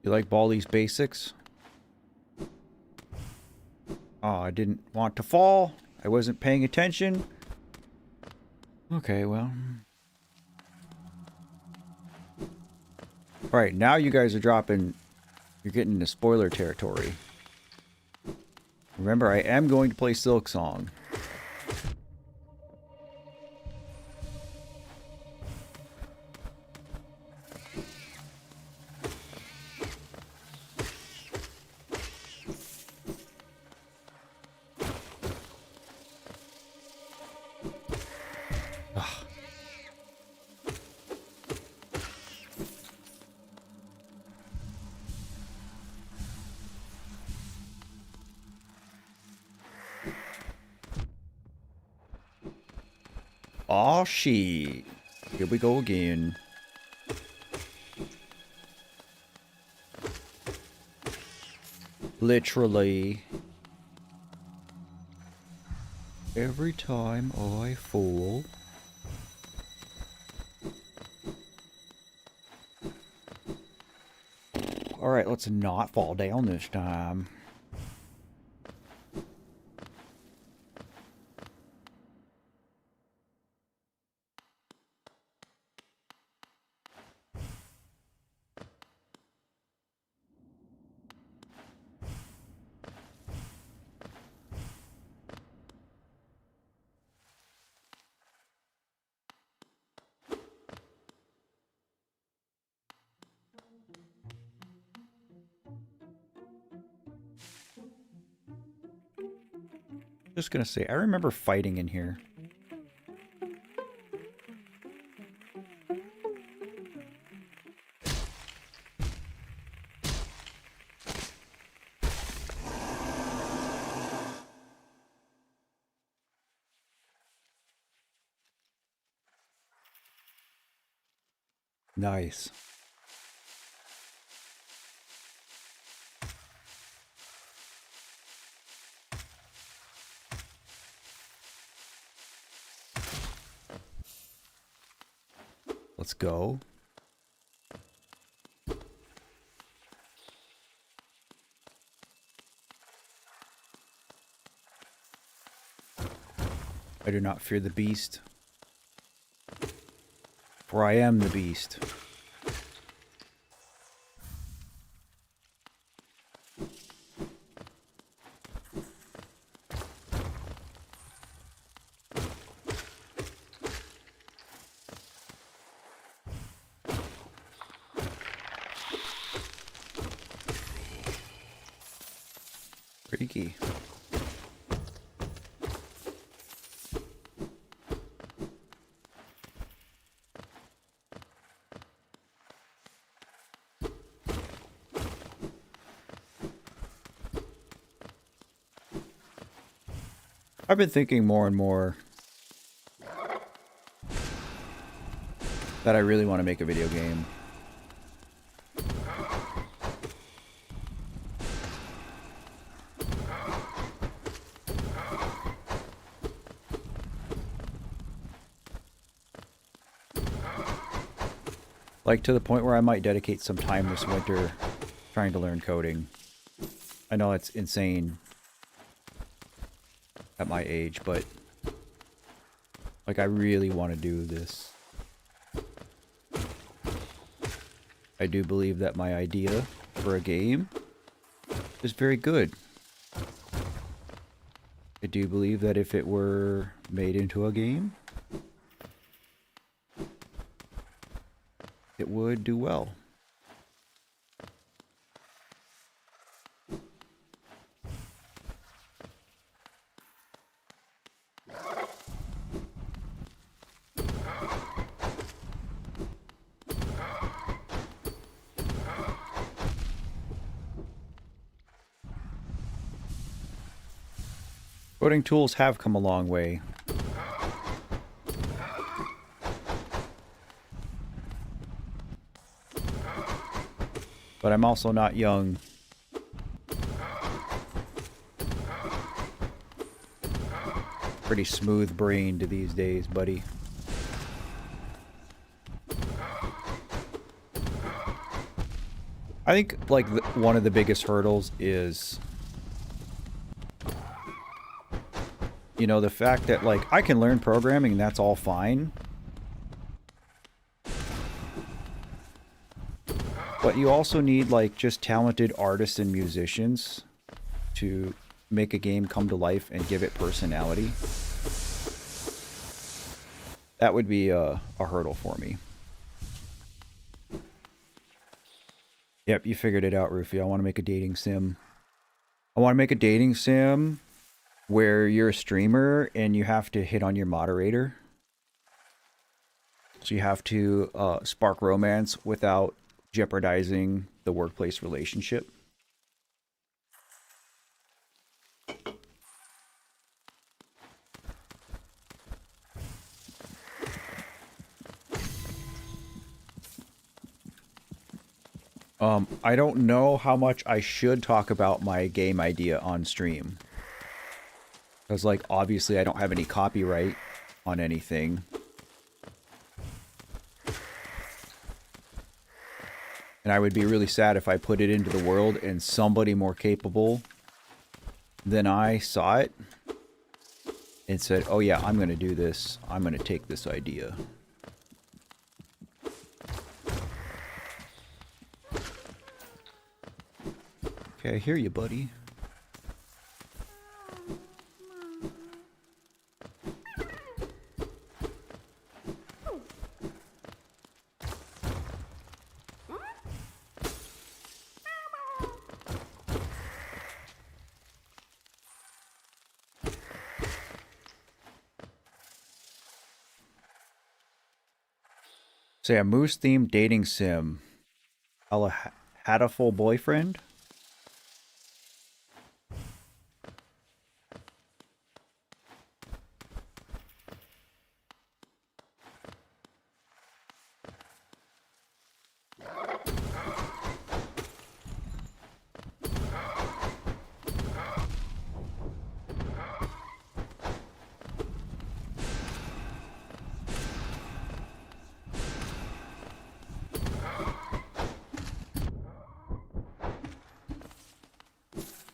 You like Baldi's Basics? Oh, I didn't want to fall. I wasn't paying attention. Okay, well. Alright, now you guys are dropping You're getting into spoiler territory. Remember, I am going to play Silk Song. Aw, shit. Here we go again. Literally. Every time I fall. Alright, let's not fall down this time. Just gonna say, I remember fighting in here. Nice. Let's go. I do not fear the beast, for I am the beast. Freaky. I've been thinking more and more that I really want to make a video game. Like, to the point where I might dedicate some time this winter trying to learn coding. I know it's insane at my age, but like, I really want to do this. I do believe that my idea for a game is very good. I do believe that if it were made into a game, it would do well. Coding tools have come a long way. But I'm also not young. Pretty smooth-brained these days, buddy. I think, like, one of the biggest hurdles is, you know, the fact that, like, I can learn programming and that's all fine. But you also need like just talented artists and musicians to make a game come to life and give it personality. That would be a hurdle for me. Yep, you figured it out, Rufy. I want to make a dating sim. I want to make a dating sim where you're a streamer and you have to hit on your moderator. So you have to spark romance without jeopardizing the workplace relationship. I don't know how much I should talk about my game idea on stream. Because, like, obviously I don't have any copyright on anything. And I would be really sad if I put it into the world and somebody more capable than I saw it and said, oh yeah, I'm going to do this. I'm going to take this idea. Okay, I hear you, buddy. Say a moose-themed dating sim. A hatful boyfriend?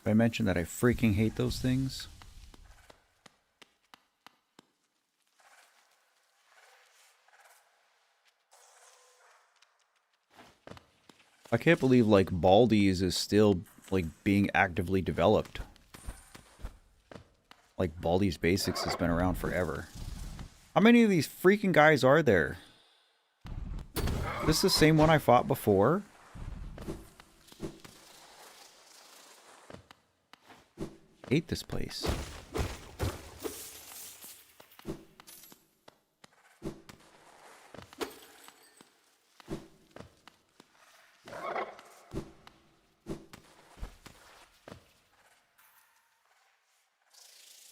Did I mention that I freaking hate those things? I can't believe, like, Baldi's is still, like, being actively developed. Like, Baldi's Basics has been around forever. How many of these freaking guys are there? Is this the same one I fought before? Hate this place.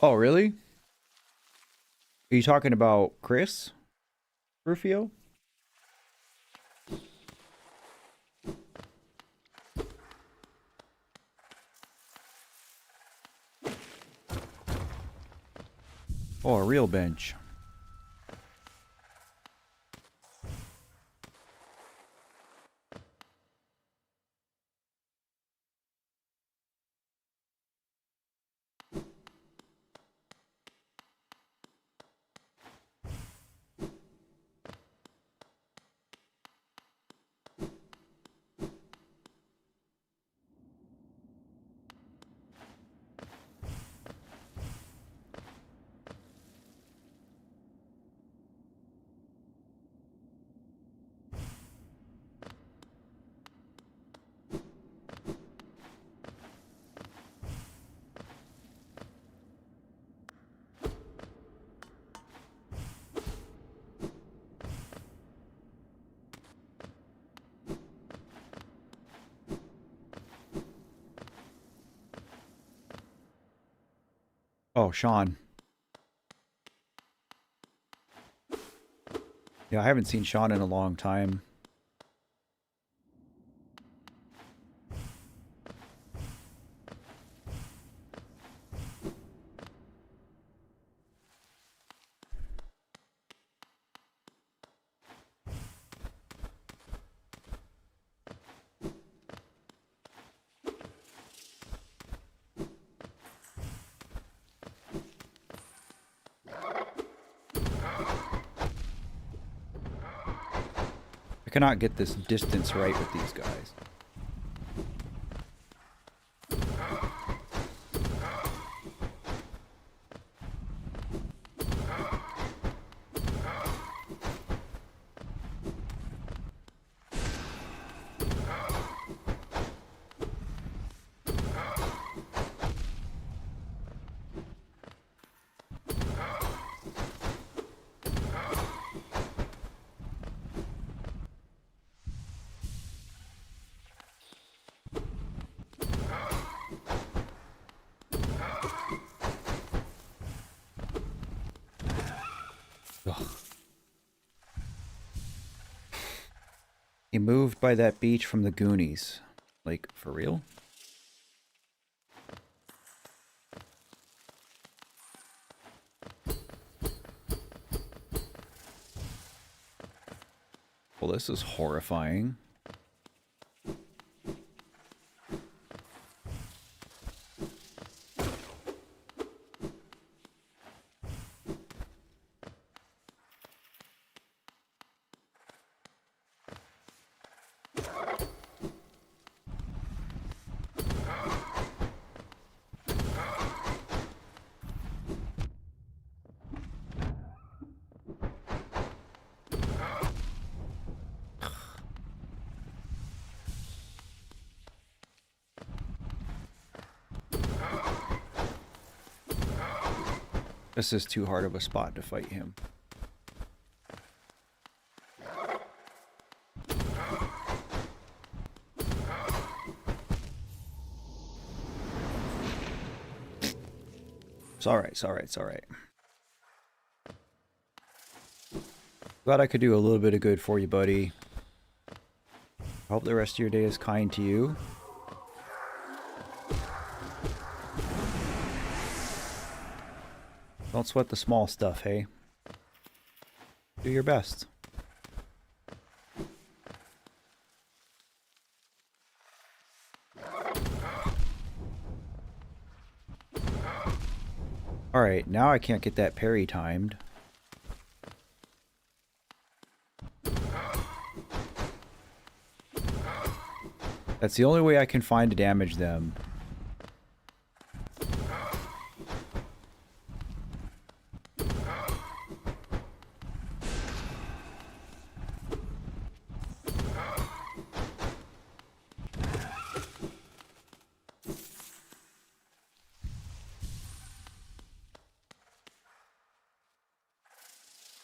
Oh, really? Are you talking about Chris? Rufio? Oh, a real bench. Oh, Sean. Yeah, I haven't seen Sean in a long time. I cannot get this distance right with these guys. Ugh. He moved by that beach from the Goonies. Like, for real? Well, this is horrifying. This is too hard of a spot to fight him. It's alright, it's alright, it's alright. Glad I could do a little bit of good for you, buddy. Hope the rest of your day is kind to you. Don't sweat the small stuff, hey? Do your best. Alright, now I can't get that parry timed. That's the only way I can find to damage them.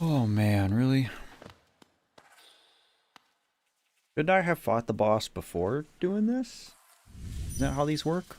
Oh man, really? Shouldn't I have fought the boss before doing this? Isn't that how these work?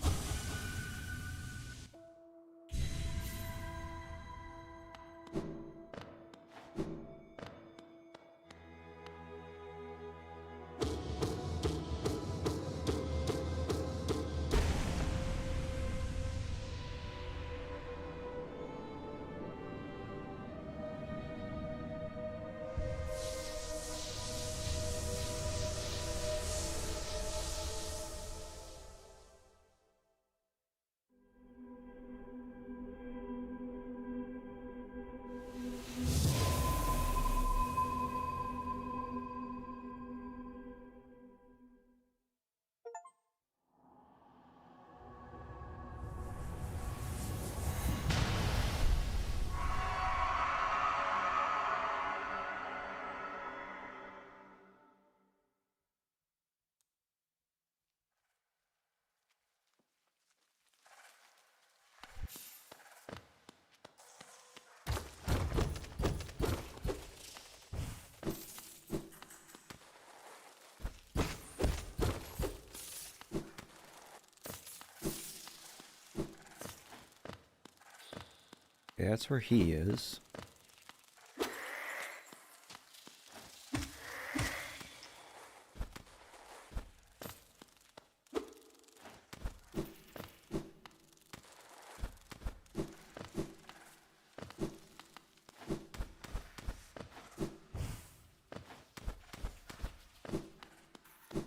Yeah, that's where he is.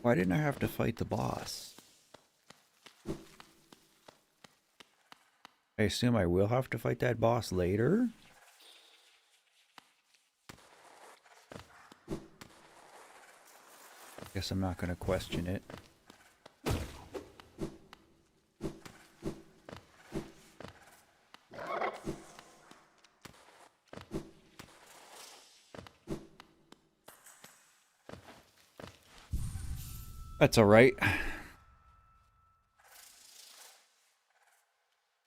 Why didn't I have to fight the boss? I assume I will have to fight that boss later? Guess I'm not going to question it. That's all right.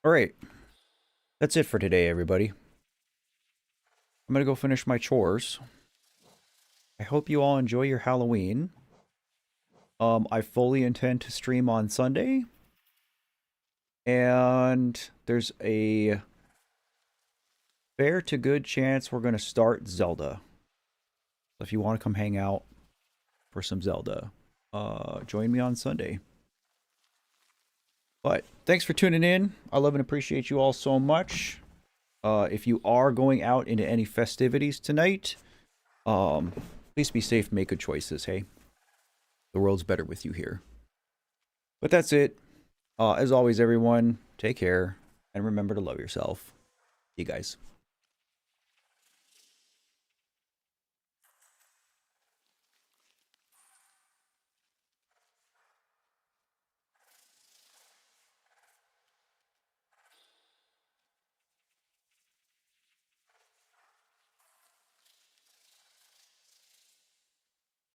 All right. That's it for today, everybody. I'm going to go finish my chores. I hope you all enjoy your Halloween. I fully intend to stream on Sunday. And there's a fair to good chance we're going to start Zelda. So if you want to come hang out for some Zelda, join me on Sunday. But thanks for tuning in. I love and appreciate you all so much. If you are going out into any festivities tonight, please be safe, make good choices, hey? The world's better with you here. But that's it. As always, everyone, take care, and remember to love yourself. See you guys.